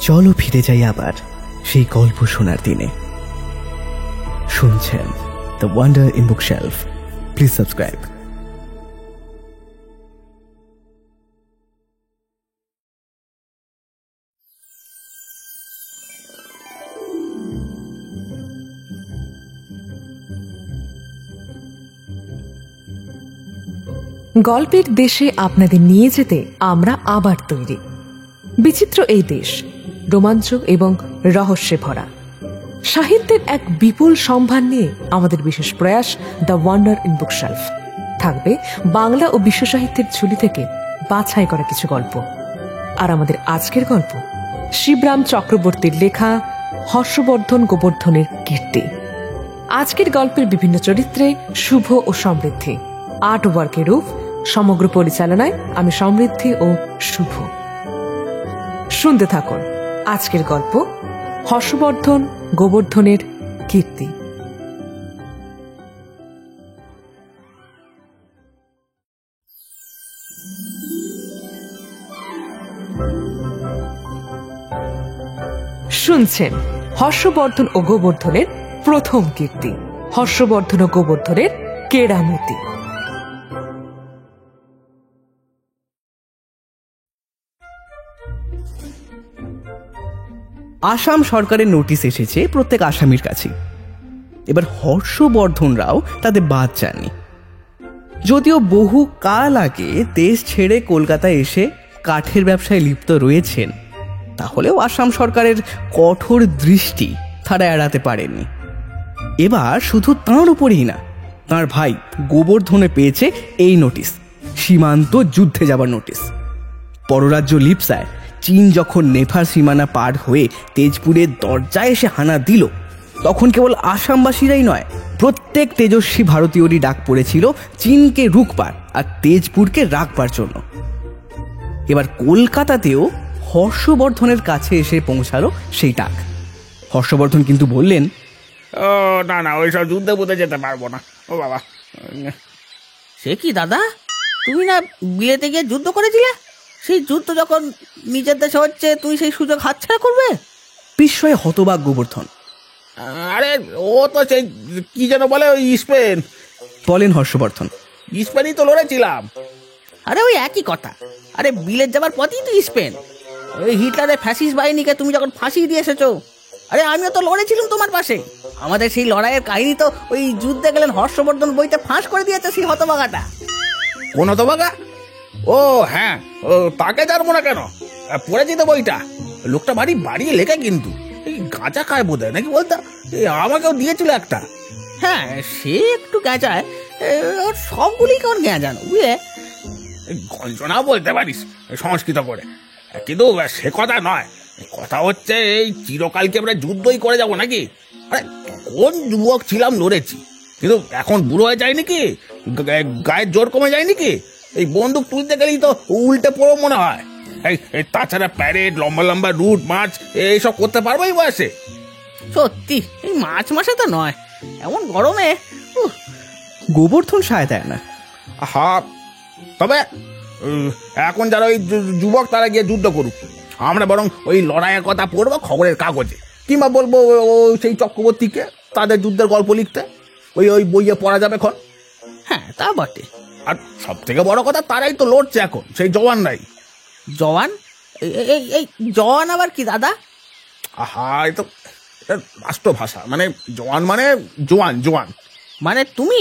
চলো ফিরে যাই আবার সেই গল্প শোনার দিনে। শুনছেন the wonder in bookshelf. Please subscribe. গল্পের দেশে আপনাদের নিয়ে যেতে আমরা আবার তৈরি। বিচিত্র এই দেশ রোমাঞ্চ এবং রহস্যে ভরা। সাহিত্যের এক বিপুল সম্ভার নিয়ে আমাদের বিশেষ প্রয়াস দ্য ওয়ান্ডার ইন বুকশেলফ। থাকবে বাংলা ও বিশ্ব সাহিত্যের ঝুলি থেকে বাছাই করা কিছু গল্প। আর আমাদের আজকের গল্প শিবরাম চক্রবর্তীর লেখা হর্ষবর্ধন গোবর্ধনের কীর্তি। আজকের গল্পের বিভিন্ন চরিত্রে শুভ ও সমৃদ্ধি, আর্ট ওয়ার্কের রূপ, সমগ্র পরিচালনায় আমি সমৃদ্ধি ও শুভ। শুনতে থাকুন আজকের গল্প হর্ষবর্ধন গোবর্ধনের কীর্তি। শুনছেন হর্ষবর্ধন ও গোবর্ধনের প্রথম কীর্তি, হর্ষবর্ধন ও গোবর্ধনের কেরামতি। আসাম সরকারের নোটিশ এসেছে প্রত্যেক আসামির কাছে। এবার হর্ষবর্ধন রাও তাদের বাদ যাননি। যদিও বহু কাল আগে দেশ ছেড়ে কলকাতায় এসে কাঠের ব্যবসায় লিপ্ত রয়েছেন, তাহলেও আসাম সরকারের কঠোর দৃষ্টি তারা এড়াতে পারেননি। এবার শুধু তাঁর উপরেই না, তাঁর ভাই গোবর্ধনে পেয়েছে এই নোটিশ, সীমান্ত যুদ্ধে যাবার নোটিশ। পররাজ্য লিপসায় চীন যখন নেপাল সীমানা পার হয়ে তেজপুরের দরজায় এসে হানা দিল, তখন কেবল আসামবাসীরাই নয়, প্রত্যেক তেজস্বী ভারতীয়রই ডাক পড়েছিল চীনকে রুখবার আর তেজপুরকে রাখবার জন্য। এবার কলকাতাতেও হর্ষবর্ধনের কাছে এসে পৌঁছালো সেই ডাক। হর্ষবর্ধন কিন্তু বললেন, ও না না, ওইসব যুদ্ধে বুঝে যেতে পারবো না। ও বাবা, সে কি দাদা, তুমি না বিলেতে গিয়ে যুদ্ধ করেছিলে? সেই যুদ্ধ যখন নিজের দেশে হচ্ছে, তুমি সেই সুযোগ হাতছাড়া করবে? বিস্ময়ে হতবাক গোবর্ধন। আরে ও তো সেই কি যেন বলে, ওই স্পেন। বলেন হর্ষবর্ধন, স্পেনই তো লড়েছিলাম। আরে ওই একই কথা। আরে বিলেত যাবার পথই তো স্পেন। ওই হিটলারের ফ্যাসিস্ট বাহিনীকে তুমি যখন ফাঁসি দিয়ে এসেছো, আরে আমিও তো লড়েছিলাম তোমার পাশে। আমাদের সেই লড়াইয়ের কাহিনী তো ওই যুদ্ধে গেলেন হর্ষবর্ধন বইতে ফাঁস করে দিয়েছে সেই হতবাগাটা। কোন হতবাগা? ও হ্যাঁ, ও তাকে জানবো না কেন, পড়েছি তো বইটা। লোকটা বাড়িয়ে লেখে, কিন্তু এই গাঁজা খায় বোধ হয় নাকি বলতো, আমাকেও দিয়েছিল একটা। হ্যাঁ, সে একটু গেঁজায়, ওর সবগুলি কেমন গেঁজানো বুঝলে। গঞ্জনা বলতে পারিস সংস্কৃত করে, কিন্তু সে কথা নয়। কথা হচ্ছে এই চিরকালকে আমরা যুদ্ধই করে যাব নাকি? আরে কোন যুবক ছিলাম, লড়েছি, কিন্তু এখন বুড়ো হয়ে যায় নাকি, গায়ের জোর কমে যায় নাকি? এই বন্দুক তুলতে গেলেই তো উল্টে পড়ো মনে হয়। এই তাছাড়া প্যারেড, লম্বা লম্বা রুট মার্চ এইসব করতে পারবো এই বয়সে? সত্যি এই মার্চ মাসে তো নয়, এমন গরমে। গোবর্ধন সায় দেয় না। হা, তবে এখন যারা ওই যুবক তারা গিয়ে যুদ্ধ করুক, আমরা বরং ওই লড়াইয়ের কথা পড়বো খবরের কাগজে, কিংবা বলবো সেই চক্রবর্তীকে তাদের যুদ্ধের গল্প লিখতে। ওই বইয়ে পড়া যাবে এখন। হ্যাঁ তা বটে। আর সব থেকে বড় কথা, তারাই তো লড়ছে এখন, সেই জওয়ানরাই। জওয়ান? এই জওয়ান আবার কি দাদা? আহা, এ তো রাষ্ট্রভাষা, মানে জওয়ান মানে জোয়ান। জোয়ান মানে তুমি?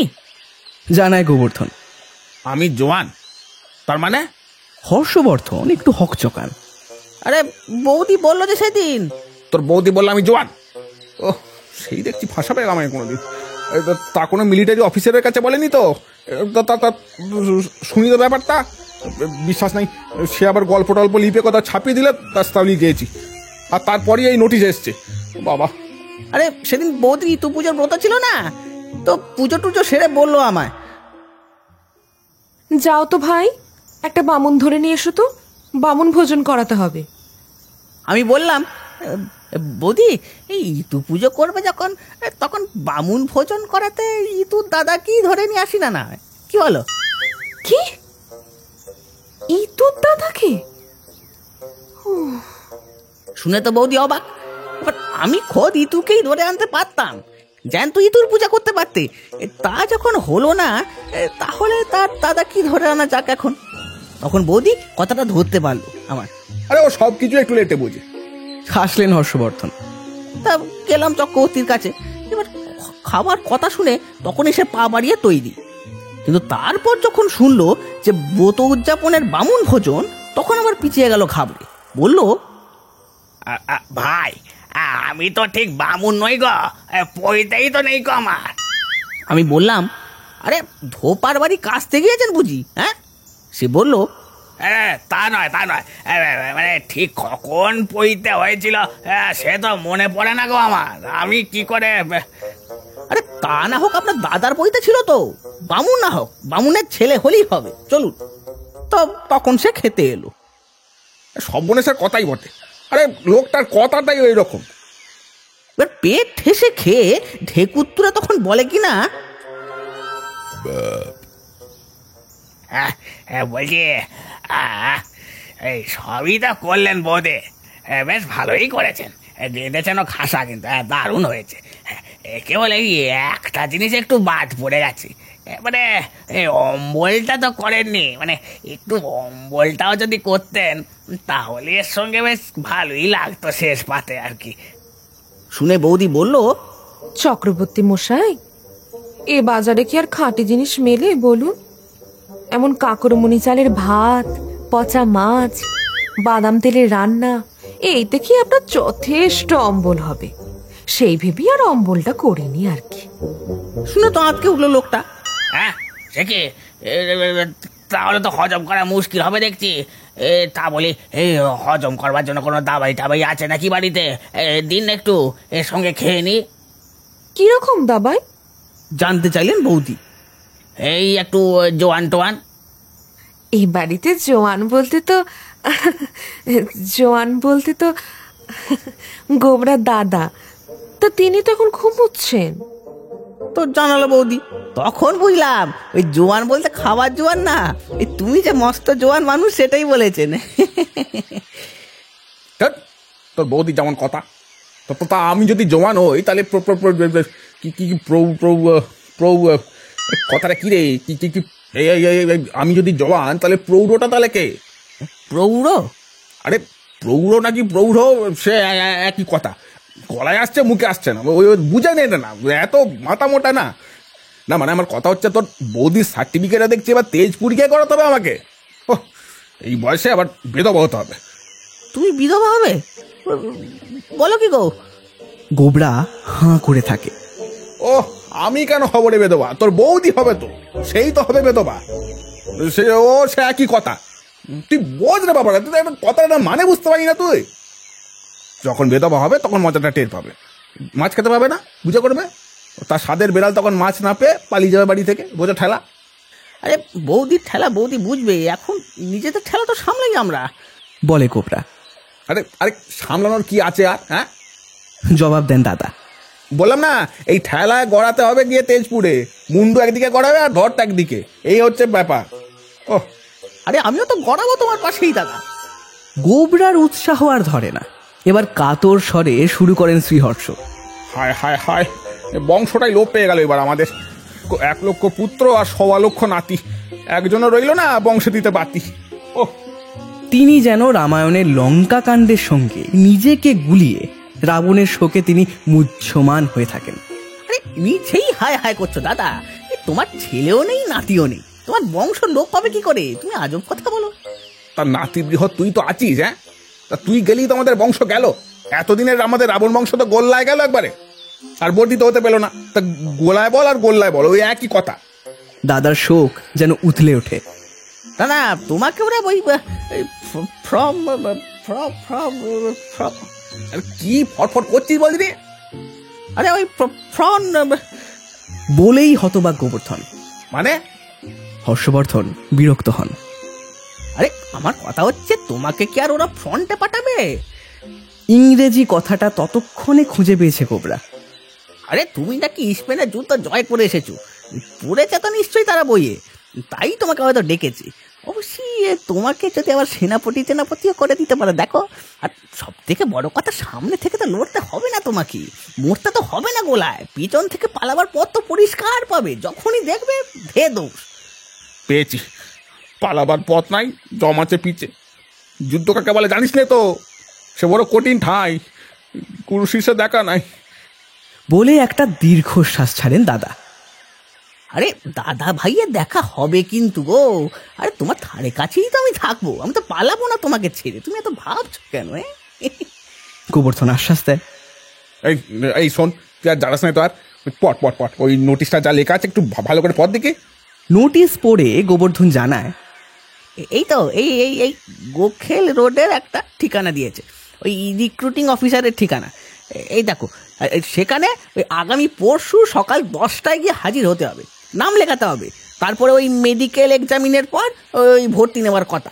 জানায় গোবর্ধন। আমি জোয়ান, তার মানে? হর্ষবর্ধন একটু হকচকান। আরে বৌদি বললো যে সেদিন। তোর বৌদি বললো আমি জোয়ান? ও, সেই দেখছি ভাষা পেলাম আমি কোনোদিন। তা কোনো মিলিটারি অফিসারের কাছে বলেনি তো? শুনি তো ব্যাপারটা, বিশ্বাস নাই। সে আবার গল্প টল্প লিপে কথা ছাপিয়ে দিলে, তাহলে গিয়েছি। আর তারপরই এই নোটিশ এসছে। বাবা, আরে সেদিন বৌদি ঋতু পুজোর ব্রত ছিল না, তো পুজো টুজো সেরে বললো আমায়। যাও তো ভাই, একটা বামুন ধরে নিয়ে এসো তো, বামুন ভোজন করাতে হবে। আমি বললাম, বৌদি এই ঋতু পুজো করবে যখন, তখন বামুন ভোজন করাতে ঋতুর দাদা কি ধরে নিয়ে আসি না, কি বলো? কি ইতুর দাদাকে? শুনে তো বৌদি অবাক। এবার আমি খোদ ইতুকেই ধরে আনতে পারতাম, জ্যান্ত ইতুর পূজা করতে পারতে। তা যখন হলো না, তাহলে তার দাদা কি ধরে আনা যাক এখন। তখন বৌদি কথাটা ধরতে পারলো আমার। আরে ও সব কিছু একটু লেটে বোঝে। হাসলেন হর্ষবর্ধন। তা গেলাম চক্রবর্তীর কাছে। এবার খাবার কথা শুনে তখন এসে পা বাড়িয়ে তৈরি। কিন্তু তারপর যখন শুনলো যে ব্রত উদযাপনের বামুন ভোজন, তখন আবার পিছিয়ে গেল ঘাবড়ে। বলল, ভাই আমি তো ঠিক বামুন নই গো, পইতেই তো নেই গো আমার। আমি বললাম, আরে ধোপার বাড়ি কাছতে গিয়েছেন বুঝি? হ্যাঁ। সে বলল, তা নয় মানে ঠিক কখন পইতে হয়েছিল সে তো মনে পড়ে না গো আমার। আমি কি করে? আরে তা না হোক, আপনার দাদার বইতে ছিল তো। বামুন না হোক, বামুনের ছেলে হলেই হবে, চলুন। তো তখন সে খেতে এলো। সর্বনেশের কথাই বটে। আরে লোকটার কথাটাই ওই রকম। এবার পেট ঠেসে খেয়ে ঢেকুত্তুরা তখন বলে কি না, বলছি এই সবই তো করলেন বোধে, বেশ ভালোই করেছেন। বেঁধেছেন খাসা, কিন্তু দারুণ হয়েছে। কেবল এই একটা জিনিস একটু বাদ পড়ে গেছে, মানে এই অম্বলটা তো করেননি। মানে একটু অম্বলটাও যদি করতেন তাহলে এর সঙ্গে বেশ ভালোই লাগতো শেষ পাতে আর কি। শুনে বৌদি বলল, চক্রবর্তী মশাই, এ বাজারে কি আর খাঁটি জিনিস মেলে বলুন? এমন কাকরমণি চালের ভাত, পচা মাছ, বাদাম তেলের রান্না, এইতে কি আপনার যথেষ্ট অম্বল হবে। সেই ভেবেই আর অম্বলটা করিনি আর কি। শুনে তো আঁতকে উঠলো লোকটা। হ্যাঁ, সে কি? তাহলে তো হজম করা মুশকিল হবে দেখছি। তা বলি, এই হজম করবার জন্য কোনো দাবাই টাবাই আছে নাকি বাড়িতে? দিন একটু এর সঙ্গে খেয়ে নি। কিরকম দাবাই জানতে চাইলেন বৌদি। এই একটু জোয়ান টোয়ান। এই বাড়িতে জোয়ান বলতে তো গোবরা দাদা, তা তিনি তো এখন ঘুমোচ্ছেন। তো জানালো বৌদি। তখন বুঝলাম ওই জোয়ান বলতে খাবার জোয়ান না, এই তুমি যে মস্ত জোয়ান মানুষ সেটাই বলেছেন। তোর বৌদি যেমন কথা, তো তা আমি যদি জোয়ান হই তাহলে কথাটা কি রে? কি আমি যদি জওয়ান তাহলে প্রৌঢ়টা তাহলে কে? প্রৌঢ়? আরে প্রৌঢ় নাকি প্রৌঢ় সে একই কথা। গলায় আসছে, মুখে আসছে না, ওই বুঝে নেই না, এত মাথা মোটা না। না মানে আমার কথা হচ্ছে, তোর বৌদির সার্টিফিকেটে দেখছি এবার তেজপুরিকে করাতে হবে আমাকে। ও এই বয়সে আবার বেদবা হতে হবে। তুমি বিধবা হবে? বলো কি গো? গোবরা হাঁ করে থাকে। ও আমি কেন হব রে বেদবা? তোর বৌদি হবে, তো সেই তো হবে বেদবা। সে একই কথা। তুই বোঝ রে বাবা, তুই কথাটা মানে বুঝতে পারি না তুই। যখন বেদবা হবে তখন মজাটা টের পাবে। মাছ খেতে পাবে না, বুঝে করবে। তার স্বাদের বেড়াল তখন মাছ না পেয়ে পালিয়ে যাবে বাড়ি থেকে, বোঝা ঠেলা। আরে বৌদির ঠেলা বৌদি বুঝবে, এখন নিজেদের ঠেলা তো সামলাই আমরা, বলে গোবরা। আরে আরে সামলানোর কি আছে আর? হ্যাঁ, জবাব দেন দাদা। বললাম না, এই ঠেলায় গড়াতে হবে গিয়ে তেজপুরে। মুন্ডু একদিকে গড়াবে আর ধরটা একদিকে, এই হচ্ছে ব্যাপার। ও আরে আমিও তো গড়াবো তোমার পাশেই দাদা। গোবরার উৎসাহ আর ধরে না। এবার কাতর স্বরে শুরু করেন শ্রীহর্ষ। হায় হায় হায়, বংশটাই লোপ পেয়ে গেল এবার আমাদের। 1 লক্ষ পুত্র আর 1.25 লক্ষ নাতি, একজনও রইল না বংশে দিতে বাতি। ও তিনি যেন রামায়ণের লঙ্কা কাণ্ডের সঙ্গে নিজেকে গুলিয়ে রাবণের শোকে তিনি মুহ্যমান হয়ে থাকেন। আরে নিচেই হায় হায় করছো দাদা, তোমার ছেলেও নেই নাতিও নেই, তোমার বংশ লোপ পাবে কি করে? তুমি আজব কথা বলো। তার নাতি বৃহৎ তুই তো আছিস। হ্যাঁ, তা তুই গেলেই তো আমাদের বংশ গেল। এতদিনের আমাদের রাবণ বংশ তো গোল্লায় গেল একবারে, আর বর্ধিত হতে পেল না। তা গোলায় বল আর গোল্লায় বল, ওই একই কথা। দাদার শোক যেন উথলে ওঠে। না না, তোমাকে ওরা ওই ফ্রম কি ফটফট করছিস বলছি রে? আরে ওই ফ্রন বলেই হতবাক গোবর্ধন। মানে? হর্ষবর্ধন বিরক্ত হন। আরে আমার কথা হচ্ছে, তোমাকে কি আর ওরা ফ্রন্টে পাঠাবে? ইংরেজি কথাটা ততক্ষণে খুঁজে পেয়েছে গোবরা। আরে তুমি নাকি স্পেনের যুদ্ধ জয় করে এসেছো, পড়েছে তো নিশ্চয়ই তারা বইয়ে, তাই তোমাকে হয়তো ডেকেছি। অবশ্যই তোমাকে যদি আবার সেনাপতিও করে দিতে পারে দেখো। আর সব থেকে বড় কথা, সামনে থেকে তো লড়তে হবে না তোমাকে, মরতে তো হবে না গোলায়, পিছন থেকে পালাবার পথ তো পরিষ্কার পাবে, যখনই দেখবে ধে দৌড়। পেয়েছি, পালাবার পথ নাই, জমাচ্ছে পিছে। যুদ্ধ কাকে বলে জানিস না তো? সে বড় কঠিন ঠাঁই, গুরু শিষ্য দেখা নাই। বলে একটা দীর্ঘশ্বাস ছাড়েন দাদা। আরে দাদা ভাইয়ের দেখা হবে কিন্তু গো। আরে তোমার ধারে কাছেই তো আমি থাকবো, আমি তো পালাবো না তোমাকে ছেড়ে, তুমি এত ভাবছো কেন? গোবর্ধন আশ্বাস দেয়। এই এই শোন, তুই আর জানাস না তো আর, পট পট পট ওই নোটিশটা যা লেখা আছে একটু ভালো করে পড় দেখি। নোটিশ পড়ে গোবর্ধন জানায়, এই তো এই এই এই গোখেল রোডের একটা ঠিকানা দিয়েছে, ওই রিক্রুটিং অফিসারের ঠিকানা। এই দেখো, সেখানে ওই আগামী পরশু সকাল 10টায় গিয়ে হাজির হতে হবে, নাম লেখাতে হবে, তারপরে ওই মেডিকেল এক্সামিনের পর ওই ভর্তি নেওয়ার কথা।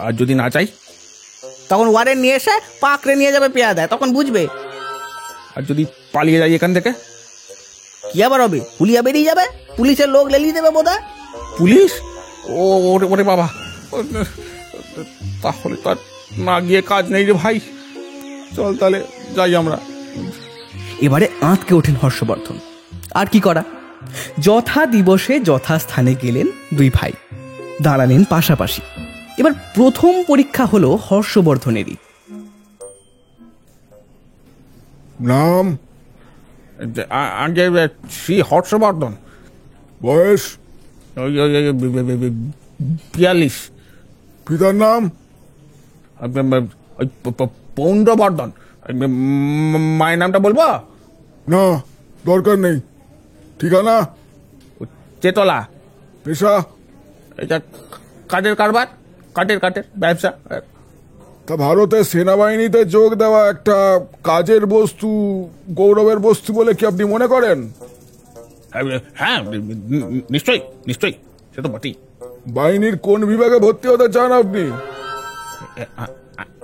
আর যদি না চাই, তখন ওয়ারেন্ট নিয়ে এসে পাকড়ে নিয়ে যাবে পেয়াদায়, তখন বুঝবে। আর যদি পালিয়ে যাই এখান থেকে? কি আবার হবে, হুলিয়া বেরিয়ে যাবে, পুলিশের লোক লেলিয়ে দেবে বোধহয়। পুলিশ? ওরে ওরে বাবা, তাহলে তো আর না গিয়ে কাজ নেই রে ভাই। চল তাহলে যাই আমরা। এবারে আঁতকে ওঠেন হর্ষবর্ধন। আর কি করা, যথা দিবসে যথাস্থানে গেলেন দুই ভাই, দাঁড়ালেন পাশাপাশি। এবার প্রথম পরীক্ষা হলো হর্ষবর্ধনেরই। নাম? আগে শ্রী হর্ষবর্ধন। বয়স? 42। পিতার নাম? পৌণ্ডবর্ধন। মায়ের নামটা বলবো? না, দরকার নেই। ঠিকানা? চেতলা। পেশা? এটা কাঠের কারবার, কাঠের ব্যবসা। তা ভারতের সেনাবাহিনীতে যোগ দেওয়া একটা কাজের বস্তু, গৌরবের বস্তু বলে কি আপনি মনে করেন? হ্যাঁ, নিশ্চয়ই, সে তো বটেই। বাহিনীর কোন বিভাগে ভর্তি হতে চান আপনি?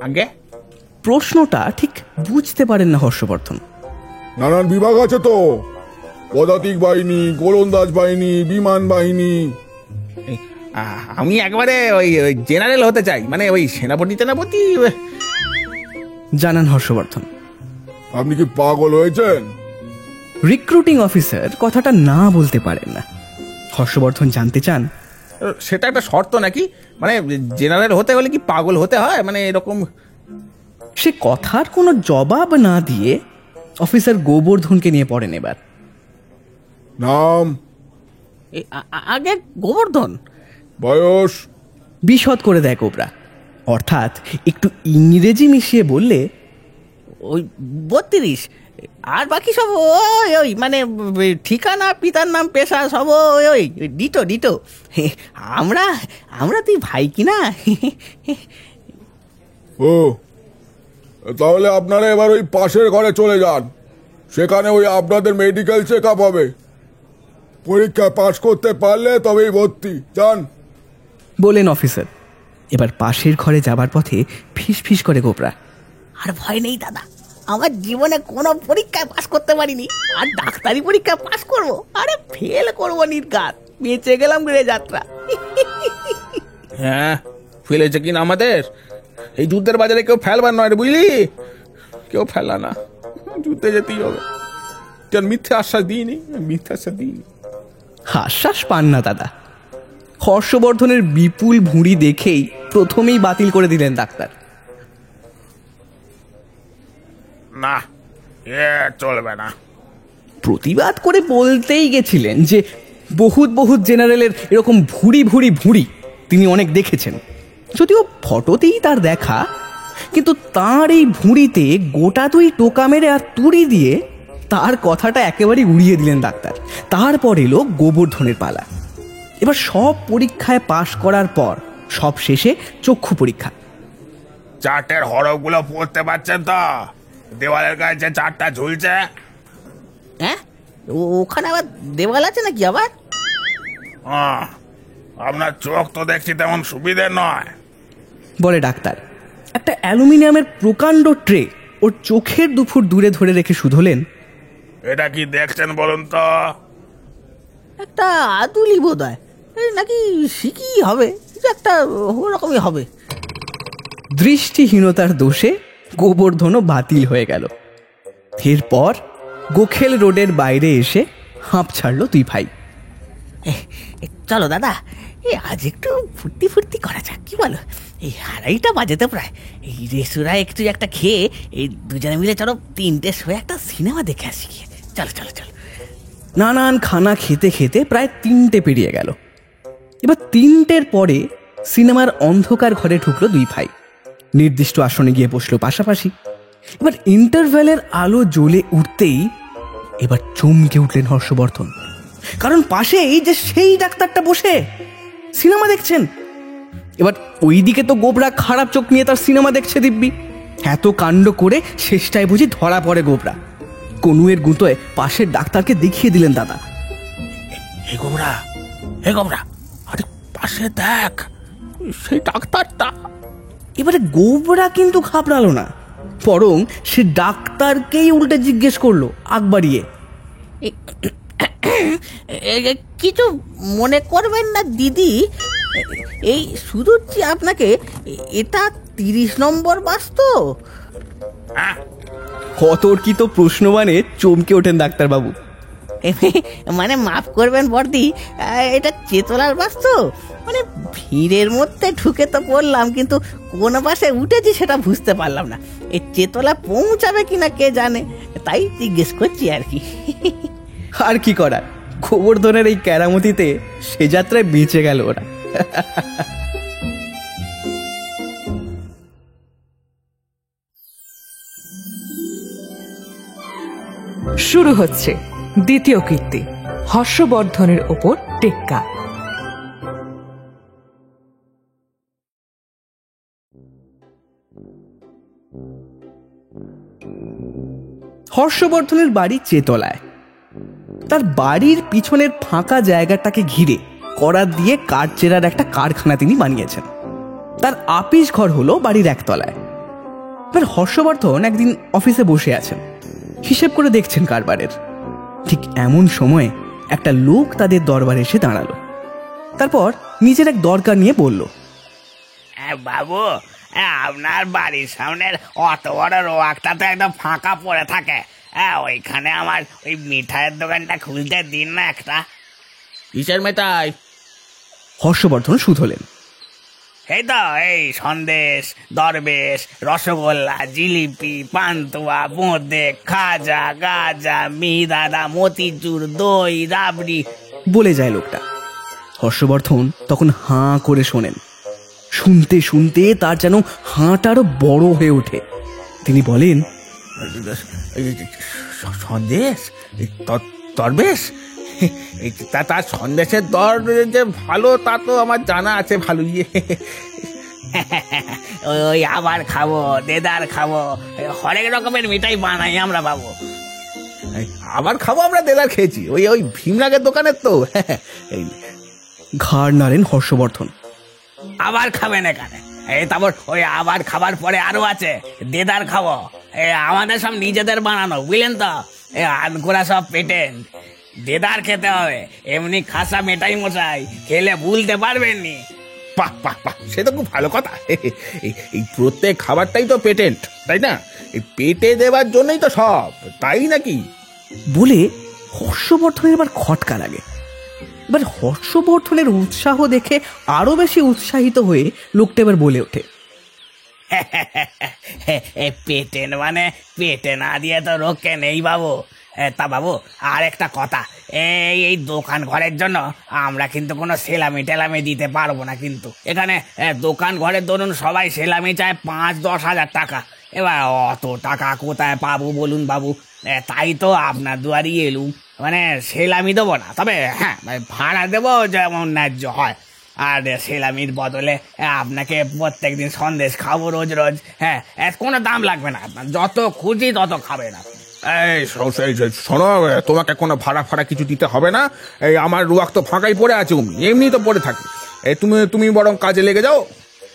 আগে প্রশ্নটা ঠিক বুঝতে পারেন না হর্ষবর্ধন। নানান বিভাগ আছে তো, পদাতিক বাহিনী, গোলন্দাজ বাহিনী, বিমান বাহিনী। আমি একবারে ওই জেনারেল হতে চাই, মানে ওই সেনাপতি জানান হর্ষবর্ধন। আপনি কি পাগল হয়েছেন? রিক্রুটিং অফিসার কথাটা না বলতে পারেন না। হর্ষবর্ধন জানতে চান, সেটা একটা শর্ত নাকি? মানে জেনারেল হতে হলে কি পাগল হতে হয়, মানে এরকম? সে কথার কোনো জবাব না দিয়ে অফিসার গোবর্ধনকে নিয়ে পড়েন এবার। নাম? আগে গোবর্ধন। বয়স? বিশদ করে দেয় কোবরা, অর্থাৎ একটু ইংরেজি মিশিয়ে বললে, ওই 32। আর বাকি সব ওই মানে ঠিকানা, পিতার নাম, পেশা সব ওই ডিটো। আমরা তুই ভাই কিনা। ও, তাহলে আপনারা এবার ওই পাশের ঘরে চলে যান, সেখানে ওই আপনাদের মেডিকেল চেক আপ হবে। পরীক্ষায় পাশ করতে পারলে তবেই ভর্তি। যান, বলেন অফিসার। এবার পাশের ঘরে যাবার পথে ফিস করে গোবরা, আর ভয় নেই দাদা, আমার জীবনে কোনো পরীক্ষায় পাশ করতে পারিনি, আর ডাক্তারি পরীক্ষায় পাশ করবো, আরে ফেল করবো নির্ঘাত, বেঁচে গেলাম রে যাত্রা। হ্যাঁ, ফেলেছে কিনা আমাদের এই যুদ্ধের বাজারে কেউ ফেলবার নয় রে, বুঝলি? কেউ ফেলা না, যুদ্ধে যেতেই হবে। মিথ্যে আশ্বাস দিইনি। আশ্বাস পান না দাদা। হর্ষবর্ধনের বিপুল ভুঁড়ি দেখেই প্রথমেই বাতিল করে দিলেন ডাক্তার। না, চলবে না। প্রতিবাদ করে বলতেই গেছিলেন যে বহুত জেনারেলের এরকম ভুঁড়ি তিনি অনেক দেখেছেন, যদিও ফটোতেই তার দেখা, কিন্তু তার এই ভুঁড়িতে গোটা দুই টোকা মেরে আর তুড়ি দিয়ে তার কথাটা একেবারে উড়িয়ে দিলেন ডাক্তার। তারপর এলো গোবর্ধনের পালা। এবার সব পরীক্ষায় পাশ করার পর সব শেষে চক্ষু পরীক্ষা। চার্টের হরফগুলো পড়তে পারছেন তো? দেওয়ালের গায়ে যে চারটা ঝুলছে। হ্যাঁ, ওখানে আবার দেওয়াল আছে নাকি আবার? আপনার চোখ তো দেখছি তেমন সুবিধে নয়, বলে ডাক্তার। একটা অ্যালুমিনিয়ামের প্রকাণ্ড ট্রে ওর চোখের 2 ফুট দূরে ধরে রেখে শুধলেন, এটা কি দেখছেন বলুন তো? একটা আতুলি বোধ হয়, নাকি শিখি হবে, কিছু একটা ওরকমই হবে। দৃষ্টিহীনতার দোষে গোবর্ধনও বাতিল হয়ে গেল। এরপর গোখেল রোডের বাইরে এসে হাঁপ ছাড়লো দুই ভাই। চলো দাদা, আজ একটু ফুর্তি ফুর্তি করা যাক, কি বলো? 2:30 বাজে তো প্রায়। এই রেস্তোরাঁ একটু একটা খেয়ে এই দুজনে মিলে চলো 3টের সময় একটা সিনেমা দেখে আসি গিয়ে। চলো চলো চলো। নানান খানা খেতে খেতে প্রায় 3টে পেরিয়ে গেল। এবার 3টের পরে সিনেমার অন্ধকার ঘরে ঢুকলো দুই ভাই। নির্দিষ্ট আসনে গিয়ে বসলো পাশাপাশি। এবার ইন্টারভ্যালের আলো জ্বলে উঠতেই এবার চমকে উঠলেন হর্ষবর্ধন, কারণ পাশে এই যে সেই ডাক্তারটা বসে সিনেমা দেখছেন। এবার ওইদিকে তো গোবরা খারাপ চোখ নিয়ে তার সিনেমা দেখছে দিব্যি। এত কাণ্ড করে শেষটায় বুঝি ধরা পড়ে গোবরা। কনুয়ের গুঁতোয় পাশের ডাক্তারকে দেখিয়ে দিলেন দাদা। হে গোবরা, আরে পাশে দেখ, সেই ডাক্তারটা। এবারে গোবরা কিন্তু ঘাবড়ালো না, বরং সে ডাক্তারকেই উল্টে জিজ্ঞেস করলো আগ বাড়িয়ে, কিছু মনে করবেন না দিদি, এই শুধুচ্ছি আপনাকে, এটা 30 নম্বর বাস তো? অতর্কিত প্রশ্নবাণে চমকে ওঠেন ডাক্তারবাবু। মানে মাফ করবেন বর্দি, এটা চেতলার বাস তো, মানে ভিড়ের মধ্যে ঢুকে তো পড়লাম, কিন্তু কোন বাসে উঠেছি সেটা বুঝতে পারলাম না। এই চেতলা পৌঁছাবে কিনা কে জানে, তাই জিজ্ঞেস করছি আর কি। আর কি করা, গোবর্ধনের এই কেরামতিতে সে যাত্রায় বেঁচে গেল ওরা। শুরু হচ্ছে দ্বিতীয় কীর্তি, হর্ষবর্ধনের ওপর টেক্কা। হর্ষবর্ধনের বাড়ি চেতলায়। তার বাড়ির পিছনের ফাঁকা জায়গাটাকে ঘিরে করাত দিয়ে কাঠ চেরার একটা কারখানা তিনি বানিয়েছেন। তার আপিস ঘর হলো বাড়ির একতলায়। এবার হর্ষবর্ধন একদিন অফিসে বসে আছেন, হিসেব করে দেখছেন কারবারের। ঠিক এমন সময়ে একটা লোক তাদের দরবারে এসে দাঁড়ালো। তারপর নিজের এক দরকার নিয়ে বলল, বাবু, আপনার বাড়ির সামনের অত বড় রোয়াকটা তো একদম ফাঁকা পড়ে থাকে, ওইখানে আমার ওই মিঠাইয়ের দোকানটা খুলতে দিন না একটা। কিসের মেটাই? হর্ষবর্ধন শুধলেন, এই তো এই সন্দেশ, দরবেশ, রসগোল্লা, জিলিপি, পান্তুয়া, বোঁদে, খাজা, গাজা, মিহিদানা, মতিচুর, দই, রাবড়ি বলে যায় লোকটা। হর্ষবর্ধন তখন হাঁ করে শোনেন। শুনতে শুনতে তার যেন হাঁটা আরো বড় হয়ে ওঠে। তিনি বলেন, সন্দেশ, দরবেশ, তার সন্দেশের দর যে ভালো তা তো আমার জানা আছে ভালো। ওই আবার খাবো, দেদার খাবো, হরেক রকমের মিঠাই বানাই আমরা বাবু। আবার খাবো, আমরা দেদার খেয়েছি ওই ওই ভীমরাগের দোকানের তো। ঘাড় নাড়েন হর্ষবর্ধন। আবার খাবেন এখানে? তারপর ওই আবার খাবার পরে আরো আছে দেদার খাবো, আমাদের সব নিজেদের বানানো, বুঝলেন তো? আনকোরা সব পেটেন্ট, দেদার খেতে হবে। এমনি খাসা মেটাই মশাই খেলে ভুলতে পারবেন নি। বাহ বাহ বাহ, সে তো খুব ভালো কথা। এই প্রত্যেক খাবারটাই তো পেটেন্ট, তাই না? এই পেটে দেওয়ার জন্যই তো সব, তাই নাকি? বলে হর্ষবর্ধনের এবার খটকা লাগে। এবার হর্ষবর্ধনের উৎসাহ দেখে আরো বেশি উৎসাহিত হয়ে লোকটা এবার বলে ওঠে, পেটেন্ট মানে পেটে না দিয়ে তো রক্ষে নেই বাবু। তা বাবু, আর একটা কথা, এই দোকান ঘরের জন্য আমরা কিন্তু কোনো সেলামি টেলামি দিতে পারবো না। কিন্তু এখানে দোকান ঘরের ধরুন সবাই সেলামি চায় 5-10 হাজার টাকা। এবার অত টাকা কোথায় পাবো বলুন বাবু? তাই তো আপনার দুয়ারই এলুম। মানে সেলামি দেবো না, তবে হ্যাঁ ভাড়া দেবো যেমন ন্যায্য হয়। আর সেলামির বদলে আপনাকে প্রত্যেকদিন সন্দেশ খাবো রোজ রোজ। হ্যাঁ, কোনো দাম লাগবে না, আপনার যত খুঁজি তত খাবেন আপনি। এই শোনো, তোমাকে কোনো ভাড়া ফাড়া কিছু দিতে হবে না। এই আমার রুয়াক তো ফাঁকাই পড়ে আছে, এমনি তো পড়ে থাকে। এই তুমি বরং কাজে লেগে যাও।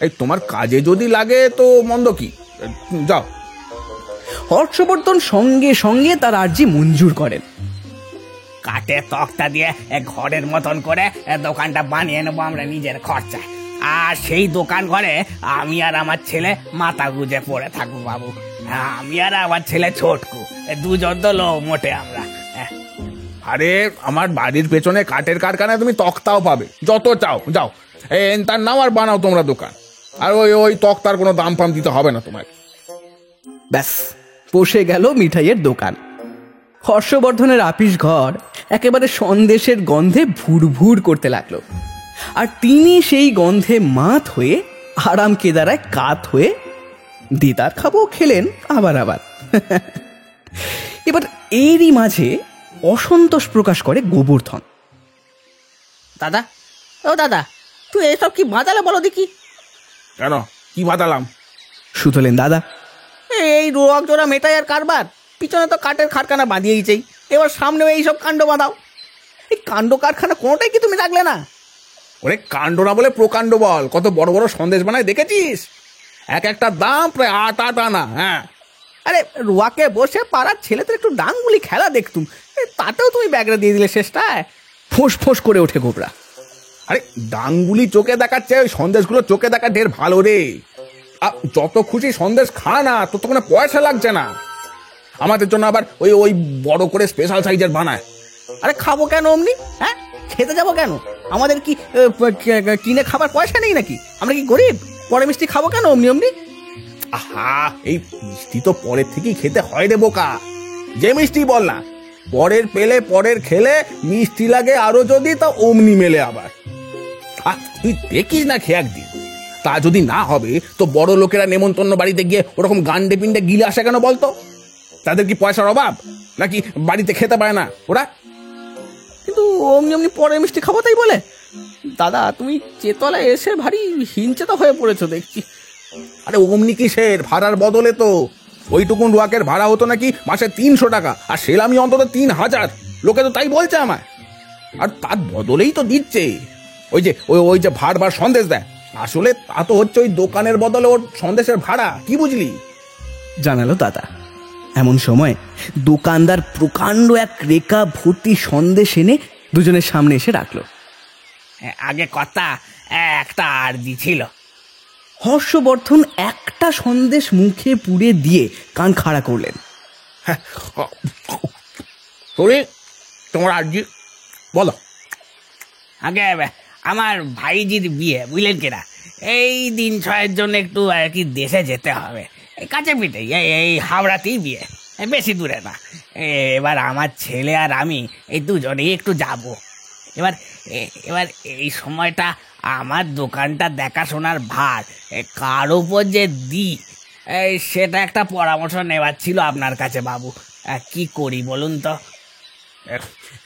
এই তোমার কাজে যদি লাগে তো মন্দ কি, যাও। হর্ষবর্ধন সঙ্গে সঙ্গে তার আর্জি মঞ্জুর করেন। কাঠের তক্তা দিয়ে ঘরের মতন করে দোকানটা বানিয়ে নেবো আমরা নিজের খরচায়। আর সেই দোকান ঘরে আমি আর আমার ছেলে মাথা গুজে পড়ে থাকবো বাবু। আমি আর আমার ছেলে ছোটকু, দুজন তো লো মোটে আমরা। আরে আমার বাড়ির পেছনে কাঠের কারখানায় তুমি তক্তাও পাবে, যত চাও যাও তার নাও আর বানাও তোমরা দোকান। আর ওই ওই তক্তার কোনো দাম ফাম দিতে হবে না তোমার। ব্যাস বসে গেল মিঠাইয়ের দোকান। হর্ষবর্ধনের আপিস ঘর একেবারে সন্দেশের গন্ধে ভুরভুর করতে লাগলো। আর তিনি সেই গন্ধে মাত হয়ে আরাম কেদারায় কাত হয়ে দিদার খাবো খেলেন আবার আবার। এবার এরই মাঝে অসন্তোষ প্রকাশ করে গোবর্ধন। দাদা, ও দাদা, তুই এসব কি বাঁধালে বলো দেখি? কেন, কি বাতালাম? শুধলেন দাদা। এই রোয়াক জোড়া মেটাই আর কারবার, পিছনে তো কাঠের কারখানা বাঁধিয়েইছেই, এবার সামনেও এইসব কাণ্ড বাঁধাও। এই কাণ্ড কারখানা কোনোটাই কি তুমি রাখলে না? ওরে কাণ্ড না বলে প্রকাণ্ড বল। কত বড় বড় সন্দেশ বানায় দেখেছিস? এক একটা দাম প্রায় 8 আনা। হ্যাঁ, আরে রোয়াকে বসে পাড়ার ছেলেদের একটু ডাঙ্গুলি খেলা দেখতুম, তাতেও তুমি ব্যাগরা দিয়ে দিলে শেষটায়। ফোঁস ফোঁস করে ওঠে গোবরা। আরে ডাঙ্গুলি চোখে দেখাচ্ছে, ওই সন্দেশগুলো চোখে দেখা ঢের ভালো রে। যত খুশি সন্দেশ খা না, তোর তো কোনো পয়সা লাগছে না। আমাদের জন্য আবার ওই ওই বড় করে স্পেশাল সাইজের বানায়। আরে খাবো কেন অমনি? হ্যাঁ, খেতে যাবো কেন? আমাদের কি কিনে খাবার পয়সা নেই নাকি? আমরা কি গরিব? পরে মিষ্টি খাবো কেন অমনি অমনি? আহা, এই মিষ্টি তো পরের থেকেই খেতে হয় রে বোকা। যে মিষ্টি বল না, পরের পেলে পরের খেলে মিষ্টি লাগে আরো, যদি তা অমনি মেলে আবার। তুই দেখিস না খেয়ে একদিন। তা যদি না হবে তো বড় লোকেরা নেমন্তন্ন বাড়িতে গিয়ে ওরকম গান্ডে পিন্ডে গিলে আসে কেন বলতো? তাদের কি পয়সার অভাব নাকি বাড়িতে খেতে পায় না ওরা? কিন্তু অমনি অমনি পরের মিষ্টি খাবো তাই বলে? দাদা, তুমি চেতলায় এসে ভারী হিংচেতা হয়ে পড়েছো দেখছি। আরে অমনি কিসের, ভাড়ার বদলে তো ওইটুকুন রুয়াকের ভাড়া হতো নাকি মাসে 300 টাকা, আর সেলামি অন্তত 3000। লোকে তো তাই বলছে আমায়। আর তার বদলেই তো দিচ্ছে ওই যে ওই যে ভাড় সন্দেশ দেয়। আসলে তা তো হচ্ছে ওই দোকানের বদলে ওর সন্দেশের ভাড়া। কি বুঝলি? জানালো দাদা। এমন সময় দোকানদার প্রকাণ্ড এক রেখা ভর্তি সন্দেশ এনে দুজনের সামনে এসে রাখলো। আগে কথা একটা আরজি ছিল। হর্ষবর্ধন একটা সন্দেশ মুখে পুরে দিয়ে কান খাড়া করলেন। তোরে তোমার আরজি বলো। আগে আমার ভাইজির বিয়ে, বুঝলেন কিনা, এই দিন ছয়ের জন্য একটু আর কি দেশে যেতে হবে। এই কাছে পিঠে এই হাওড়াতেই বিয়ে, বেশি দূরে না। এবার আমার ছেলে আর আমি এই দুজনেই একটু যাব। এবার এবার এই সময়টা আমার দোকানটা দেখাশোনার ভার কার উপর যে দিই, সেটা একটা পরামর্শ নেওয়ার ছিল আপনার কাছে বাবু। কি করি বলুন তো?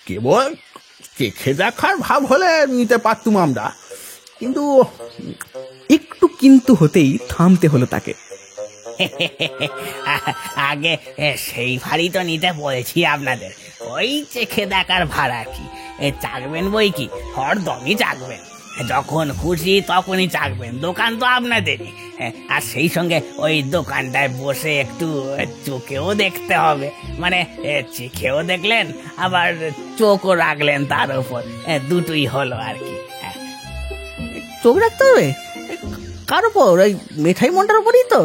কেবল চেখে দেখার ভাব হলে নিতে পারতুম আমরা, কিন্তু একটু কিন্তু হতেই থামতে হলো তাকে। আগে সেই ভারী তো নিতে বলেছি আপনাদের, ওই চেখে দেখার ভাড়া কি চাকবেন বই কি, হরদমই চাকবেন, যখন খুশি তখনই চাকবেন। দোকান তো আপনাদেরই, আর সেই সঙ্গে ওই দোকানটায় বসে একটু চোখেও দেখতে হবে, মানে চেখেও দেখলেন আবার চোখও রাখলেন তার উপর, দুটোই হলো আর কি। চোখ রাখতে হবে কার উপর? ওই মিঠাই মন্ডার উপরই তো।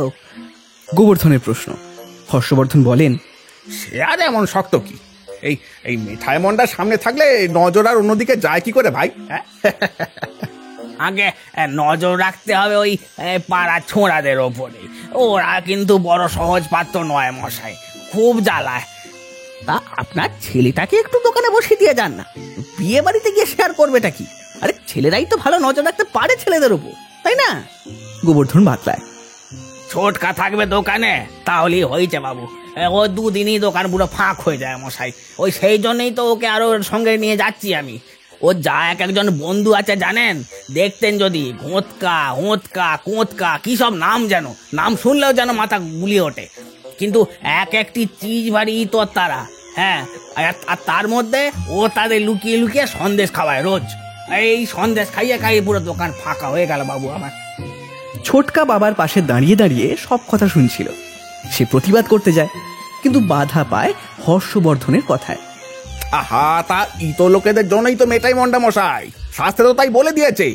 গোবর্ধনের প্রশ্ন। হর্ষবর্ধন বলেন, সে আর এমন শক্ত কি? এই এই মিঠাই মন্ডার সামনে থাকলে নজর আর অন্যদিকে যায় কি করে ভাই? আগে নজর রাখতে হবে ওই পাড়া ছোঁড়াদের ওপরে। ওরা কিন্তু বড় সহজ পাত্র নয় মশাই, খুব জ্বালায়। তা আপনার ছেলেটাকে একটু দোকানে বসিয়ে দিয়ে যান না, বিয়ে বাড়িতে গিয়ে শেয়ার করবেটা কি? আরে ছেলেরাই তো ভালো নজর রাখতে পারে ছেলেদের উপর, তাই না? গোবর্ধন বাতলায়। ছোটকা থাকবে দোকানে তাহলেই হয়েছে বাবু। ও দুদিনই দোকান পুরো ফাঁক হয়ে যায় মশাই। ওই সেই জন্যই তো ওকে আরো সঙ্গে নিয়ে যাচ্ছি আমি। ও যা একজন বন্ধু আছে জানেন, দেখতেন যদি, ঘোঁতকা হোঁতকা কোঁতকা কি সব নাম, যেন নাম শুনলেও যেন মাথা গুলিয়ে ওঠে। কিন্তু এক একটি চিজ ভারী তো তারা। হ্যাঁ, আর তার মধ্যে ও তাদের লুকিয়ে লুকিয়ে সন্দেশ খাওয়ায় রোজ। এই সন্দেশ খাইয়ে খাইয়ে পুরো দোকান ফাঁকা হয়ে গেল বাবু আমার। ছোটকা বাবার পাশে দাঁড়িয়ে দাঁড়িয়ে সব কথা শুনছিল। সে প্রতিবাদ করতে যায়, কিন্তু বাধা পায় হর্ষবর্ধনের কথায়। আহা, তা ইতো লোকেদের জন্যই তো মেটাই মন্ডা মশাই, শাস্ত্রে তো তাই বলে দিয়েছে,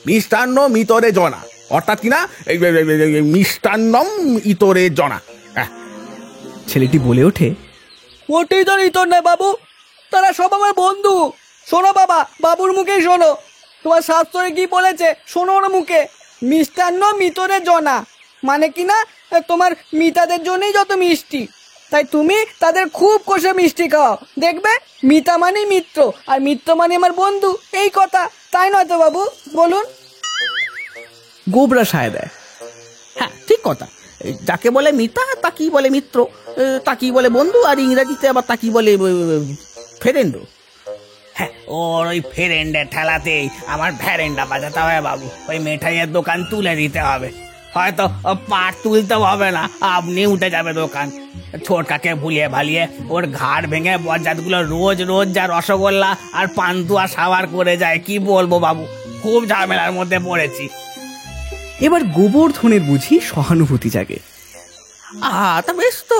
মিষ্টান্ন মিতরে জনা, অর্থাৎ কিনা এই মিষ্টান্নম ইতরে জনা। ছেলেটি বলে ওঠে, মোটেই তো ইতর না বাবু, তারা সব আমার বন্ধু। শোনো বাবা, বাবুর মুখেই শোনো, তোমার শাস্ত্রে কি বলেছে শোনো ওর মুখে, মিষ্টান্ন মিতরে জনা, মানে কিনা তোমার মিতাদের জন্যই যত মিষ্টি, তাই তুমি তাদের খুব কষে মিষ্টি খাও, দেখবে মিতা মানে মিত্র আর মিত্র মানে আমার বন্ধু, এই কথা তাই নয় তো বাবু, বলুন? গোবরা সায় দেয়, হ্যাঁ ঠিক কথা, যাকে বলে মিতা তাকেই বলে মিত্র, তাকেই বলে বন্ধু, আর ইংরাজিতে আবার তাকেই বলে ফ্রেন্ড। হ্যাঁ, ওর ওই ফেরেন্ডের ঠেলাতেই আমার ভ্যারেন্ডা বাজাতে হবে বাবু, ওই মিঠাইয়ের দোকান তুলে দিতে হবে, হয়তো পাট তুলতে হবে না, আপনি উঠে যাবে দোকান। ছোটকাকে ভুলিয়ে ভালিয়ে ওর ঘাড় ভেঙে বজ্জাতগুলো রোজ রোজ যা রসগোল্লা আর পান্তুয়া সাবার করে যায়, কি বলবো বাবু, খুব ঝামেলার মধ্যে পড়েছি। এবার গোবর্ধনের বুঝি সহানুভূতি জাগে। তা বেশ তো,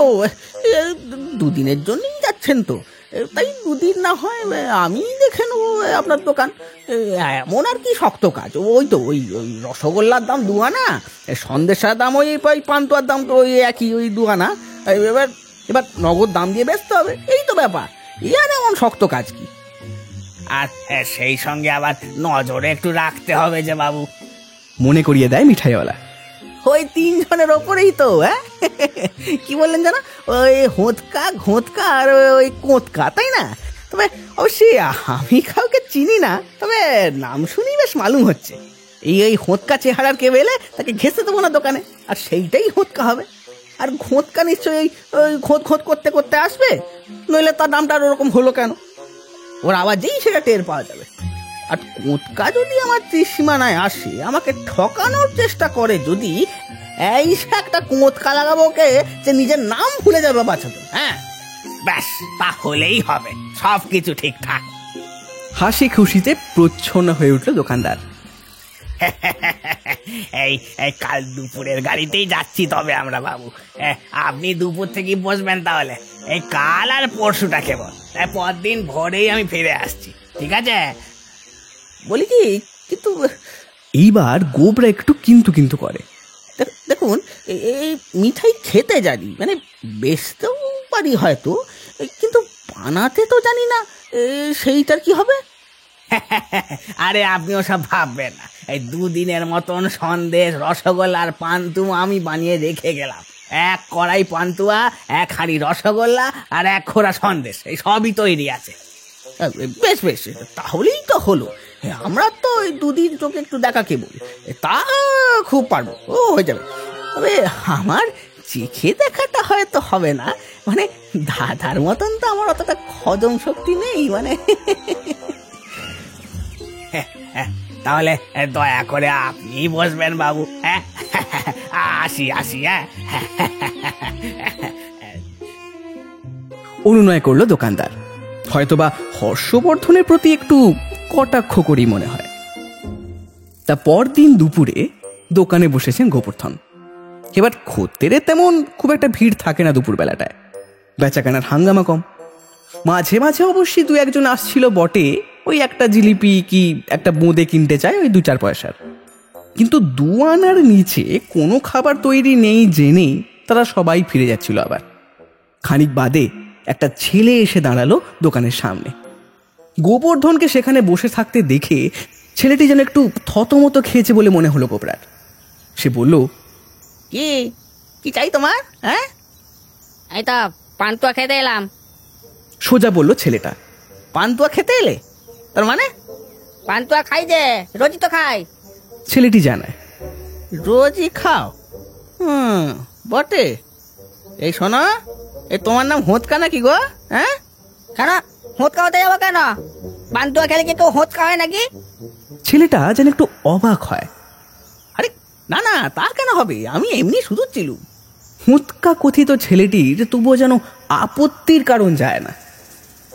দুদিনের জন্যই যাচ্ছেন তো, তাই দুদিন না হয় আমি দেখে নেবো আপনার দোকান, এমন আর কি শক্ত কাজ, ওই তো ওই ওই রসগোল্লার দাম 2 আনা, সন্দেশার দাম ওই পান্তুয়ার দাম তো ওই একই, ওই 2 আনা, এবার এবার নগদ দাম দিয়ে বেচতে হবে, এই তো ব্যাপার, আর এমন শক্ত কাজ কি? আর সেই সঙ্গে আবার নজরে একটু রাখতে হবে যে বাবু। মনে করিয়ে দেয় মিঠাইওয়ালা। ওই 3 জনের ওপরেই তো, হ্যাঁ কি বললেন জানো, ওই হোঁতকা ঘোঁতকা আর ওই কোঁতকা, তাই না? তবে অবশ্যই আমি কাউকে চিনি না, তবে নাম শুনি বেশ মালুম হচ্ছে। এই হোঁতকা চেহারার কে বেলে তাকে ঘেঁষে দেবো না দোকানে, আর সেইটাই হোঁতকা হবে। আর ঘোঁতকা নিশ্চয়ই ওই খোঁত খোঁত করতে করতে আসবে, নইলে তার নামটা আর ওরকম হলো কেন? ওর আওয়াজেই সেটা টের পাওয়া যাবে। আর কোঁতকা যদি আমার ত্রিসীমানায় আসে, আমাকে ঠকানোর চেষ্টা করে, যদি এই একটা কোঁতকা লাগাবো ওকে যে নিজের নাম ভুলে যাবে বাঁচাতে। হ্যাঁ ব্যাস, তাহলেই হবে, সব কিছু ঠিকঠাক। হাসি খুশিতে প্রচ্ছন্ন হয়ে উঠল দোকানদার। এই কাল দুপুরের গাড়িতেই যাচ্ছি তবে আমরা বাবু, আপনি দুপুর থেকেই বসবেন তাহলে, এই কাল আর পরশুটা কেবল, পরদিন ভোরেই আমি ফিরে আসছি, ঠিক আছে? বলি কি, কিন্তু এইবার গোবরা একটু কিন্তু করে। দেখুন, এই মিঠাই খেতে জানি, মানে বেচতেও পারি হয়তো, কিন্তু বানাতে তো জানি না, সেইটার কি হবে? আরে আপনি ওসব ভাববেন না, এই 2 দিনের মতন সন্দেশ রসগোল্লা আর পান্তুয়া আমি বানিয়ে রেখে গেলাম, 1 কড়াই পান্তুয়া, 1 হাঁড়ি রসগোল্লা আর 1 খোরা সন্দেশ, এই সবই তৈরি আছে। বেশ বেশ, তাহলেই তো হলো, আমরা তো ওই 2 দিন চোখে একটু দেখা কেবল, তা খুব পারবো, ও হয়ে যাবে। তবে আমার চেখে দেখাটা হয়তো হবে না, মানে দাদার মতন তো আমার অতটা হজম শক্তি নেই, মানে তাহলে দয়া করে আপনি বসবেন বাবু, হ্যাঁ আসি আসি, হ্যাঁ। অনুনয় করলো দোকানদার, হয়তোবা হর্ষবর্ধনের প্রতি একটু কটাক্ষ করেই মনে হয়। তা পরদিন দুপুরে দোকানে বসেছেন গোবর্ধন। এবার খদ্দেরের তেমন খুব একটা ভিড় থাকে না দুপুর বেলাটায়, বেচাকেনার হাঙ্গামা কম। মাঝে মাঝে অবশ্যই 2-1 আসছিল বটে, ওই একটা জিলিপি কি একটা বোঁদে কিনতে চায়, ওই 2-4 পয়সার, কিন্তু 2 আনার নিচে কোনো খাবার তৈরি নেই জেনেই তারা সবাই ফিরে যাচ্ছিল। আবার খানিক বাদে একটা ছেলে এসে দাঁড়ালো দোকানের সামনে। গোবর্ধনকে সেখানে বসে থাকতে দেখে ছেলেটি যেন একটু থতমতো খেয়েছে বলে মনে হলো গোবরার। সে বলল, কি কি চাই তোমার? হ্যাঁ, এই তো পান্তুয়া খেতে এলাম। সোজা বলল ছেলেটা। পান্তুয়া খেতে এলে? তার মানে? পান্তুয়া খাই যে, রোজই তো খাই। ছেলেটি জানায়, রোজই খাও? বটে। এই শোনো, এই তোমার নাম হোঁতকা নাকি গো? হ্যাঁ, কেন হোঁতকা হতে যাবো কেন? পান্তুয়া খেলে কি কেউ হোঁতকা হয় নাকি? ছেলেটা যেন একটু অবাক হয়। আরে না না, তা কেন হবে, আমি এমনি শুধু ছিলুম। হুৎকা কথিত ছেলেটির তবুও যেন আপত্তির কারণ যায় না।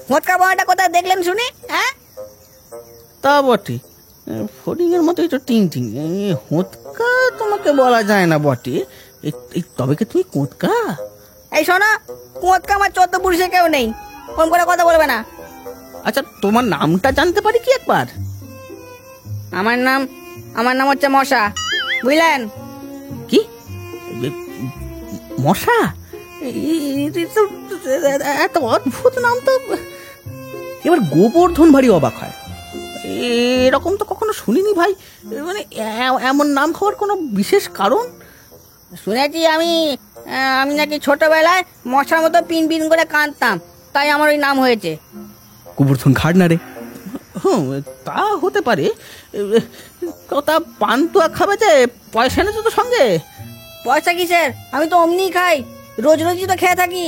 হোঁতকা বড়টা কোথায় দেখলেন শুনি? হ্যাঁ, তা বটে, ফড়িংয়ের মতো একটু টিং টিং, হোঁতকা তোমাকে বলা যায় না বটে, তবে কি তুমি কোঁতকা? এই শোনো, হোঁতকা আমার 14 পুরুষে কেউ নেই, ফোন করে কথা বলবে না। আচ্ছা তোমার নামটা জানতে পারি কি একবার? আমার নাম হচ্ছে মশা, বুঝলেন? কি মশা? এত অদ্ভুত নাম তো। এবার গোবর্ধন ভারী অবাক হয়, এরকম তো কখনো শুনিনি ভাই। মানে এমন নাম হওয়ার কোনো বিশেষ কারণ? শুনেছি আমি নাকি ছোটবেলায় মশার মতো পিন পিন করে কাঁদতাম, তাই আমার ওই নাম হয়েছে। গোবর্ধন ঘাড় নাড়ে। হুম, তা হতে পারে। তা পান্তুয়া খাবে যে, পয়সা এনেছো তো সঙ্গে? পয়সা কিসের, আমি তো অমনি খাই, রোজ রোজই তো খেয়ে থাকি।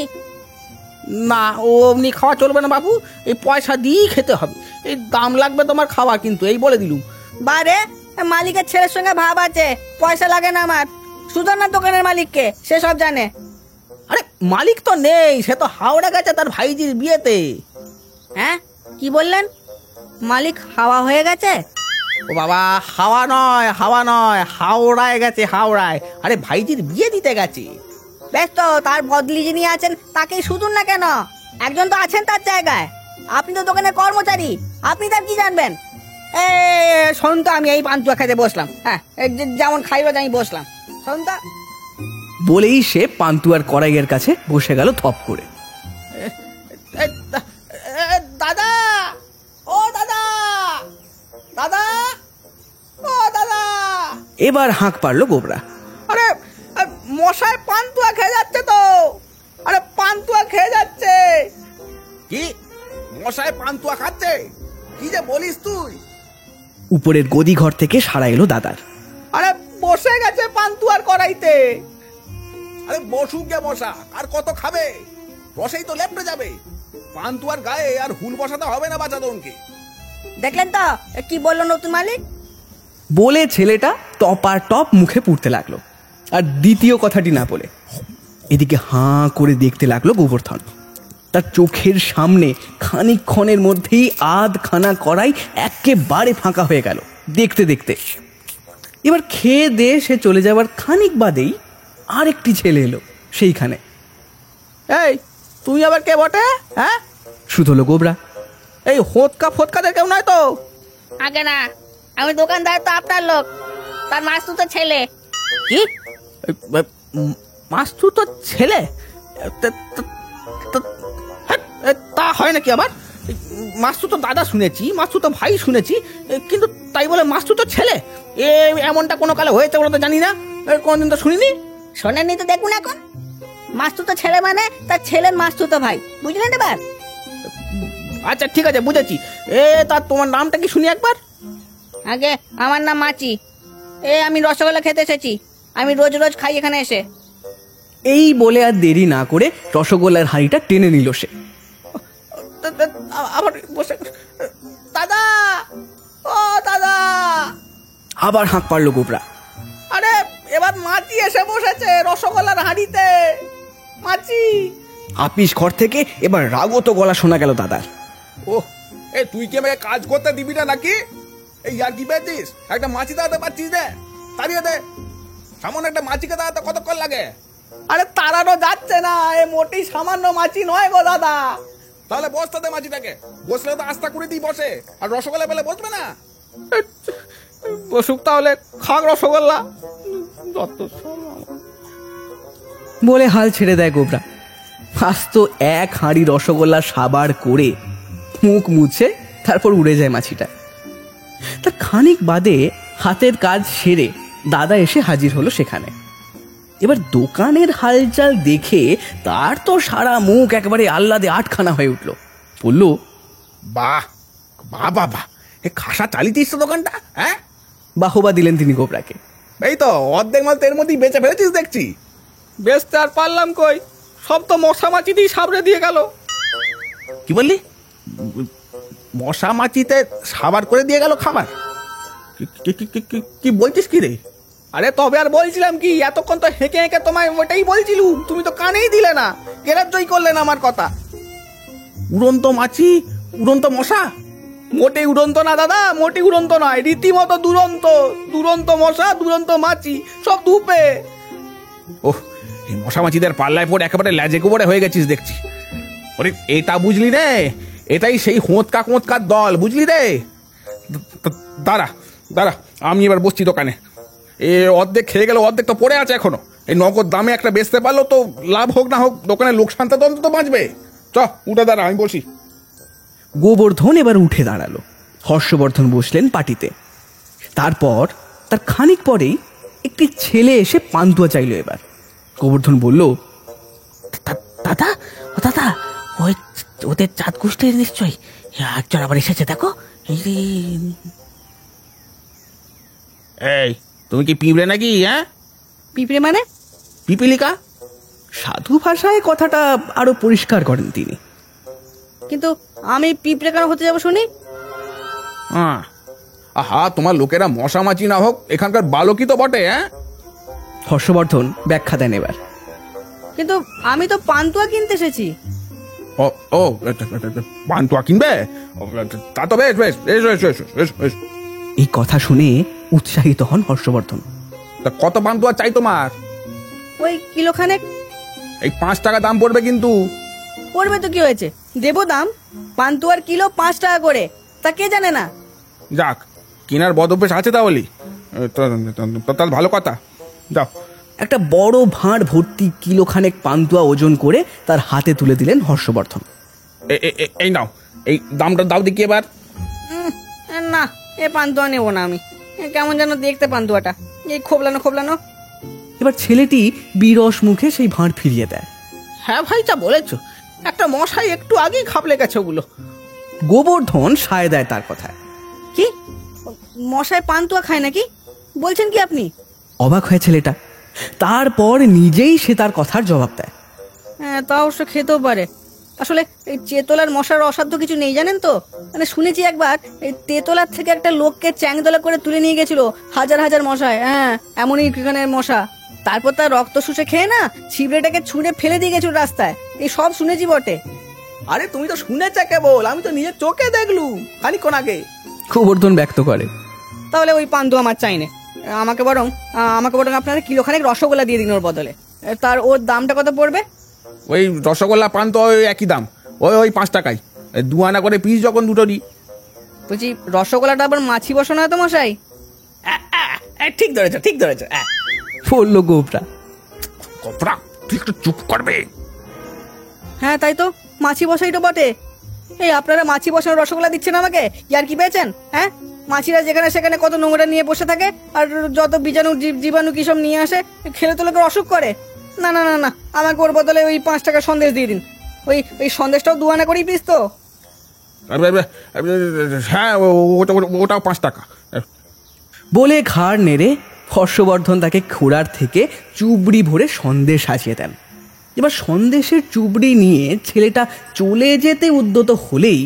না, অমনি খাওয়া চলবে না বাবু, এই পয়সা দিয়েই খেতে হবে। এই দাম লাগবে তোমার খাওয়া কিন্তু, এই বলে দিলুম। বারে, মালিকের ছেলের সঙ্গে ভাব আছে, পয়সা লাগে না আমার। সুধর না দোকানের মালিককে, সে সব জানে। আরে মালিক তো নেই, সে তো হাওড়া গেছে তার ভাইজির বিয়েতে। হ্যাঁ, কি বললেন? মালিক হাওয়া হয়ে গেছে? ও বাবা, হাওড়ায় নয়, হাওড়ায় গেছে, হাওড়ায়। আরে ভাইজির বিয়ে দিতে গেছে। বেশ তো, তার বদলি যিনি আছেন তাকেই শুধুন না কেন, একজন তো আছেন তার জায়গায়। আপনি তো দোকানের কর্মচারী, আপনি তার কি জানবেন? শোন তো, আমি এই পান্তুয়া খেতে বসলাম। হ্যাঁ, যেমন খাইব আমি বসলাম, শোন তো। বলেই সে পান্তুয়ার কড়াইয়ের কাছে বসে গেল থপ করে। দাদা, ও দাদা, দাদা, ও দাদা। এবার হাঁক পারলো গোবরা। আরে মশাই পান্তুয়া খেয়ে যাচ্ছে তো। আরে পান্তুয়া খেয়ে যাচ্ছে। কি মশাই পান্তুয়া খাচ্ছে? কি যে বলিস তুই? উপরের গদি ঘর থেকে সাড়া এলো দাদার। আরে বসে গেছে পান্তুয়ার কড়াইতে। আরে বসুক গে মশা, আর কত খাবে? বসেই তো লেপটে যাবে। পান্তুয়ার গায়ে আর হুল বসাতে হবে না বাঁচাদনকে। দেখলেন তো কি বললো নতুন মালিক? বলে ছেলেটা টপার টপ মুখে পুড়তে লাগলো, আর দ্বিতীয় কথাটি না বলে এদিকে হাঁ করে দেখতে লাগলো গোবর্ধন। তার চোখের সামনে খানিকক্ষণের মধ্যেই আধখানা কড়াই একেবারে ফাঁকা হয়ে গেল দেখতে দেখতে। এবার খেয়ে দিয়ে সে চলে যাওয়ার খানিক বাদেই আরেকটি ছেলে এলো সেইখানে। এই তুই আবার কে বটে? হ্যাঁ, শুধলো গোবরা। এই ফোটকাদের কেউ নয় তো? আগে না, আমি দোকানদার তো আপনার লোক, তার মাস্তু তো ছেলে। কি মাস্তু তো ছেলে? তা হয় নাকি আবার? মাস্তু তো দাদা শুনেছি, মাস্তু তো ভাই শুনেছি, কিন্তু তাই বলে মাস্তু তো ছেলে? এমনটা কোনো কালে হয়েছে বলে তো জানি না, কোনদিন তো শুনিনি। শোনেননি তো দেখুন এখন। মাস্তু তো ছেলে মানে তার ছেলের মাস্তু তো ভাই, বুঝলেন এবার? আচ্ছা ঠিক আছে, বুঝেছি। তার তোমার নামটা কি শুনি একবার? আগে আমার নাম মাচি। আমি রসগোল্লা খেতে এসেছি, আমি রোজ রোজ খাই এখানে এসে। এই বলে আর দেরি না করে রসগোল্লার হাঁড়িটা টেনে নিল সে। আবার বসে, দাদা, ও দাদা। আবার হাঁক পারলো গোবরা। আরে এবার মাছি এসে বসেছে রসগোল্লার হাঁড়িতে। মাছি। আপিস ঘর থেকে এবার রাগত গলা শোনা গেল দাদার। ও, তুই কি আমাকে কাজ করতে দিবি না নাকি? এই আর কি পেয়েছিস? একটা মাছি দাঁড়াতে পারছিস না? তাড়িয়ে দে। সামান্য একটা মাছিকে দাঁড়াতে কতক্ষণ লাগে? আরে তাড়ানো যাচ্ছে না, এ মোটেই সামান্য মাছি নয় গো দাদা। তাহলে বসতে দে মাছিটাকে। বসলে তো আস্থা করে দিই বসে, আর রসগোল্লা পেলে বসবে না। বসুক তাহলে, খাক রসগোল্লা। বলে হাল ছেড়ে দেয় গোবরা। আস্ত এক হাঁড়ি রসগোল্লা সাবার করে মুখ মুছে তারপর উড়ে যায় মাছিটা। তার খানিক বাদে হাতের কাজ সেরে দাদা এসে হাজির হলো সেখানে। এবার দোকানের হালচাল দেখে তার তো সারা মুখ একেবারে আহ্লাদে আটখানা হয়ে উঠল। বলল, বাহ বাহ বাহ বাহ, খাসা চালিয়েছিস তো দোকানটা। হ্যাঁ, বাহবা দিলেন তিনি গোবরাকে। এই তো অর্ধেক মাল তো এর মধ্যেই বেঁচে ফেলেছিস দেখছি। বেচতে আর পারলাম কই, সব তো মশা মাছি দিয়ে সাবড়ে দিয়ে গেল। কি বললি? মশা মাছিতে সাবার করে দিয়ে গেল খাবার? কি বলছিস কি রে? আরে তবে আর বলছিলাম কি, এতক্ষণ তো হেঁকে হেঁকে তোমায় ওটাই বলছিলুম, তুমি তো কানেই দিলে না, গ্রাহ্যই করলেন আমার কথা। উড়ন্ত মাছি, উড়ন্ত মশা? মোটেই উড়ন্ত না দাদা, মোটেই উড়ন্ত নয়, রীতিমতো দুরন্ত। দুরন্ত মশা, দুরন্ত মাছি, সব ধূপে। ওহ, এই মশা মাছিদের পাল্লায় পড়ে একেবারে ল্যাজে গোবরে হয়ে গেছিস দেখছি। ওরে এটা বুঝলি রে, এটাই সেই হোঁতকার দল, বুঝলি রে? দাঁড়া দাঁড়া, আমি এবার বসছি দোকানে। এ অর্ধেক খেয়ে গেল, অর্ধেক তো পড়ে আছে এখনো। এই নগদ দামে একটা বেচতে পারলো তো লাভ হোক না হোক, দোকানের লোকসানটা তো অন্তত বাঁচবে। চ উঠে দাঁড়া, আমি বসি। গোবর্ধন এবার উঠে দাঁড়ালো। হর্ষবর্ধন বসলেন পাটিতে। তারপর তার খানিক পরেই একটি ছেলে এসে পান্তুয়া চাইল। এবার গোবর্ধন বলল, দাদা ও দাদা, ওই ওদের চাঁদ গোষ্ঠীর নিশ্চয়ই একজন আবার এসেছে, দেখো। এই তুমি কি পিঁপড়ে নাকি? হ্যাঁ, পিঁপড়ে মানে? পিপিলিকা। সাধু ভাষায় কথাটা আরো পরিষ্কার করেন তিনি। কিন্তু আমি পিঁপড়ে কেন হতে যাবো শুনি? হ্যাঁ, আহা, তোমার লোকেরা মশা মাছি না হোক, এখানকার বালকই তো বটে। হ্যাঁ, হর্ষবর্ধন ব্যাখ্যা দেন এবার। কিন্তু আমি তো পান্তুয়া কিনতে এসেছি। ও ও, পান্তুয়া কিনবে? তা তো বেশ বেশ, এসো এসো এসো এসো এসো। এই কথা শুনে উৎসাহিত হন হর্ষবর্ধন। তা কত পান্তুয়া চাই তোমার? ওই কিলোখানেক। এই 5 টাকা দাম পড়বে কিন্তু। পড়বে তো কি হয়েছে, দেবো দাম। পান্তুয়ার কিলো 5 টাকা করে, তা কে জানে না? যাক, কেনার বদ অভ্যেস আছে তাহলে। তাহলে ভালো কথা, যাও। একটা বড় ভাঁড় ভর্তি কিলোখানেক পান্তুয়া ওজন করে তার হাতে তুলে দিলেন হর্ষবর্ধন। এই নাও, এই দামটা দাও দেখি এবার। না, এ পান্তুয়া নেবো না আমি। কেমন যেন দেখতে পান্তুয়াটা, এই খোবলানো খোবলানো। এবার ছেলেটি বিরস মুখে সেই ভাঁড় ফিরিয়ে দেয়। হ্যাঁ ভাই, যা বলেছো, একটা মশাই একটু আগেই খাপলে গেছে ওগুলো। গোবর্ধন সায় দেয় তার কথায়। কি মশাই পান্তুয়া খায় নাকি বলছেন কি আপনি? অবাক হয় ছেলেটা। তারপর নিজেই সে তার কথার জবাব দেয়। হ্যাঁ, তা অবশ্য খেতেও পারে। আসলে এই চেতলার মশার অসাধ্য কিছু নেই, জানেন তো। মানে শুনেছি একবার এই তেতলার থেকে একটা লোককে চ্যাংদোলা করে তুলে নিয়ে গেছিল হাজার হাজার মশায়। হ্যাঁ, এমনই এখানের মশা। তারপর তার রক্ত শুষে খেয়ে না ছিবড়েটাকে ছুঁড়ে ফেলে দিয়ে গেছিল রাস্তায়। এই সব শুনেছি বটে। আরে তুমি তো শুনেছে কেবল, আমি তো নিজের চোখে দেখলুম খানিকক্ষণ আগে। গোবর্ধন ব্যক্ত করে। তাহলে ওই পান্তুয়া আমার চাই না। আমাকে বরং আপনারা কিলোখানেক রসগোল্লা দিয়ে দিন ওর বদলে। ওর দামটা কত পড়বে? ওই রসগোল্লা পান্তুয়া ওই একই দাম, ওই 5 টাকাই। 2 আনা করে পিস যখন দুটোরই। বলছি, রসগোল্লাটা আবার মাছি বসো না তো মশাই? ঠিক ধরেছো, ঠিক ধরেছো। বলল গোবরা। কপরা, তুই একটু চুপ করবে? হ্যাঁ, তাই তো, মাছি বসাই তো বটে। এই আপনারা মাছি বসানো রসগোল্লা দিচ্ছেন আমাকে, ইয়ার কি পেয়েছেন? হ্যাঁ, মাছিরা যেখানে সেখানে কত নোংরা নিয়ে বসে থাকে, আর যত বীজাণু জীবাণু কি সব নিয়ে আসে, খেলে তো লোকের অসুখ করে। না না না না, আমাকে ওর বদলে ওই 5 টাকার সন্দেশ দিয়ে দিন। ওই সন্দেশটাও 2 আনা করেই পিস তো। হ্যাঁ, ওটাও 5 টাকা। বলে ঘাড় নেড়ে হর্ষবর্ধন তাকে খোড়ার থেকে চুবড়ি ভরে সন্দেশ সাজিয়ে দেন। এবার সন্দেশের চুবড়ি নিয়ে ছেলেটা চলে যেতে উদ্যত হলেই,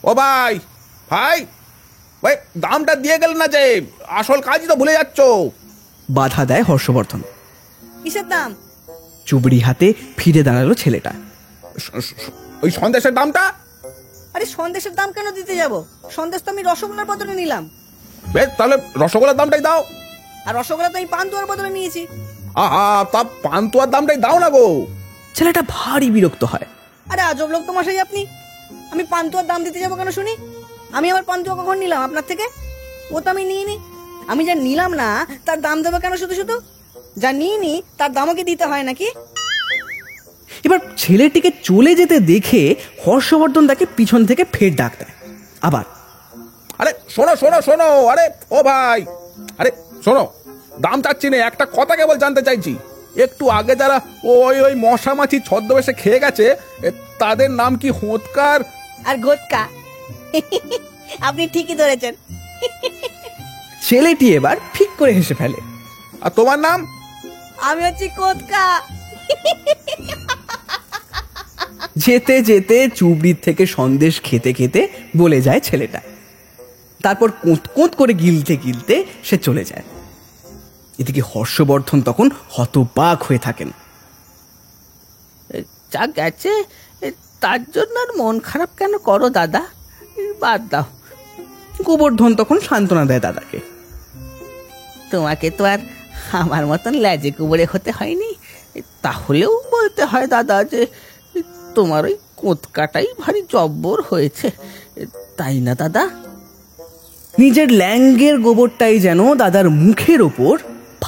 ও ভাই ভাই ভাই, দামটা দিয়ে গেল না যে, আসল কাজই তো ভুলে যাচ্ছ। বাধা দেয় হর্ষবর্ধন। কিসের দাম? চুবড়ি হাতে ফিরে দাঁড়ালো ছেলেটা। ওই সন্দেশের দামটা। আরে সন্দেশের দাম কেন দিতে যাব? সন্দেশ তো আমি রসগোল্লার বদলে নিলাম। বেশ, তাহলে রসগোল্লার দামটাই দাও। আর রসগোল্লা তো আমি পান্তুয়ার বদলে নিয়েছি। আহা, তা পান্তুয়ার দামটাই দাও না গো। ছেলেটা ভারী বিরক্ত হয়। আরে আজব লোক তো মশাই আপনি। আমি পান্তুয়ার দাম দিতে যাবো কেন শুনি? আমি আমার পান্তুয়া কখন নিলাম আপনার থেকে? ও তো আমি নিইনি। আমি যা নিলাম না তার দাম দেবো কেন শুধু শুধু? যা নিইনি তার দামও কি দিতে হয় নাকি? এবার ছেলেটিকে চলে যেতে দেখে হর্ষবর্ধন তাকে পিছন থেকে ফের ডাক দেয়। আবার, আরে শোনো শোনো শোনো, আরে ও ভাই, আরে শোনো, দাম চাচ্ছি না, একটা কথা কেবল জানতে চাইছি। একটু আগে যারা ওই মশা মাছি ছদ্মবেশে খেয়ে গেছে, তাদের নাম কি হোঁতকার আর গোটকা? আপনি ঠিকই ধরেছেন। ছেলেটি এবার ঠিক করে হেসে ফেলে। আর তোমার নাম? আমি হচ্ছি কোটকা। যেতে যেতে চুবড়ির থেকে সন্দেশ খেতে খেতে বলে যায় ছেলেটা। তারপর কোঁত কোঁত করে গিলতে গিলতে সে চলে যায়। এদিকে হর্ষবর্ধন তখন হতবাক হয়ে থাকেন। যা গেছে তার জন্য আর মন খারাপ কেন করো দাদা, বাদ দাও। গোবর্ধন তখন সান্ত্বনা দেয় দাদাকে। তোমাকে তো আর আমার মতন ল্যাজে কুবরে হতে হয়নি, তাহলেও বলতে হয় দাদা যে তোমার ওই কোতকাটাই ভারী জব্বর হয়েছে, তাই না দাদা? নিজের ল্যাঙ্গের গোবরটাই যেন দাদার মুখের ওপর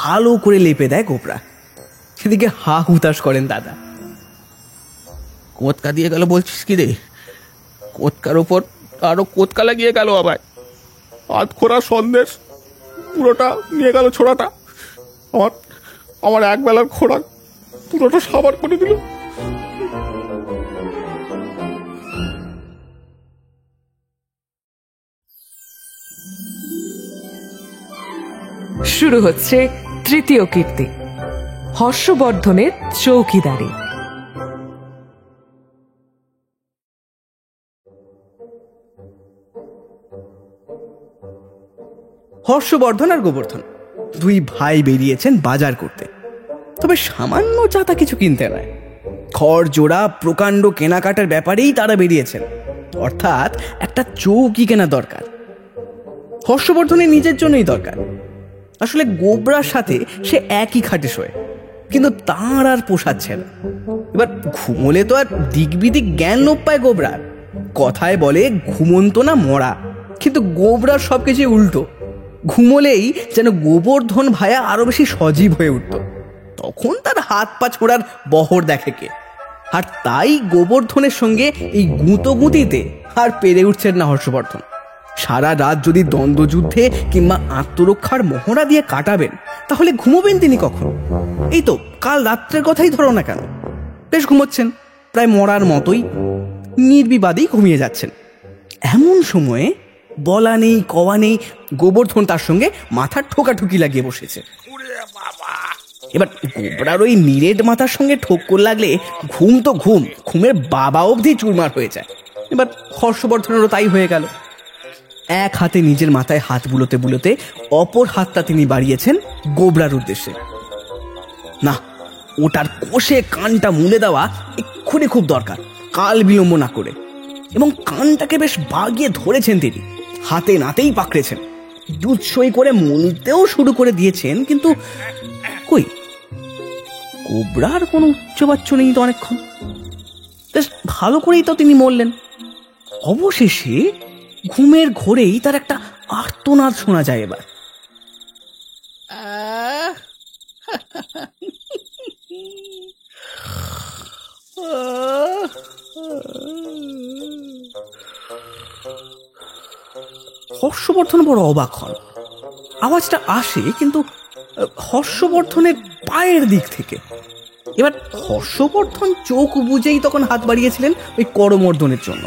ভালো করে লেপে দেয় গোবরা। সেদিকে হা হুতাশ করেন দাদা। কোতকা দিয়ে গেল বলছিস কি রে? কোতকার ওপর আরো কোতকা লাগিয়ে গেল আবার। আধখোরা সন্দেশ পুরোটা নিয়ে গেল ছোড়াটা। আমার আমার একবেলার খোরাক পুরোটা সাবার করে দিল। শুরু হচ্ছে তৃতীয় কীর্তি, হর্ষবর্ধনের চৌকিদারি। হর্ষবর্ধন আর গোবর্ধন দুই ভাই বেরিয়েছেন বাজার করতে। তবে সামান্য চাতা কিছু কিনতে নয়, খড় জোড়া প্রকাণ্ড কেনাকাটার ব্যাপারেই তারা বেরিয়েছেন। অর্থাৎ একটা চৌকি কেনা দরকার। হর্ষবর্ধনের নিজের জন্যই দরকার। আসলে গোবরার সাথে সে একই খাটে শোয়, কিন্তু তার আর পোষাচ্ছে না। এবার ঘুমোলে তো আর দিক বিদিক জ্ঞান লোপ পায় গোবরার। কথায় বলে ঘুমন্ত না মরা, কিন্তু গোবরার সবকিছু উল্টো। ঘুমোলেই যেন গোবর্ধন ভায়া আরো বেশি সজীব হয়ে উঠত। তখন তার হাত পা ছোড়ার বহর দেখে কে। আর তাই গোবর্ধনের সঙ্গে এই গুঁতোগুঁতিতে আর পেরে উঠছেন না হর্ষবর্ধন। সারা রাত যদি দ্বন্দ্বযুদ্ধে কিংবা আত্মরক্ষার মহড়া দিয়ে কাটাবেন, তাহলে ঘুমোবেন তিনি কখন? এই তো কাল রাত্রের কথাই ধরো না কেন, বেশ ঘুমোচ্ছেন, প্রায় মরার মতোই নির্বিবাদেই ঘুমিয়ে যাচ্ছেন। এমন সময়ে বলা নেই কওয়া নেই গোবর্ধন তার সঙ্গে মাথার ঠোকাঠুকি লাগিয়ে বসেছে। এবার গোবরার ওই নিরেট মাথার সঙ্গে ঠোক্কর লাগলে ঘুম তো ঘুম, ঘুমের বাবা অবধি চুরমার হয়ে যায়। এবার হর্ষবর্ধনেরও তাই হয়ে গেল। এক হাতে নিজের মাথায় হাত বুলোতে বুলোতে অপর হাতটা তিনি বাড়িয়েছেন গোবরার উদ্দেশ্যে। না, ওটার কোষে কানটা মুলে দেওয়া এক্ষুনি খুব দরকার, কাল বিলম্ব না করে। এবং কানটাকে বেশ বাগিয়ে ধরেছেন তিনি, হাতে নাতেই পাকড়েছেন, দুধসই করে মুলতেও শুরু করে দিয়েছেন। কিন্তু কই, গোবরার কোনো উচ্চবাচ্য নেই তো অনেকক্ষণ। বেশ ভালো করেই তো তিনি মরলেন। অবশেষে ঘুমের ঘোরেই তার একটা আর্তনাদ শোনা যায়। এবার হর্ষবর্ধন বড় অবাক হন। আওয়াজটা আসে কিন্তু হর্ষবর্ধনের পায়ের দিক থেকে। এবার হর্ষবর্ধন চোখ বুঝেই তখন হাত বাড়িয়েছিলেন ওই করমর্দনের জন্য।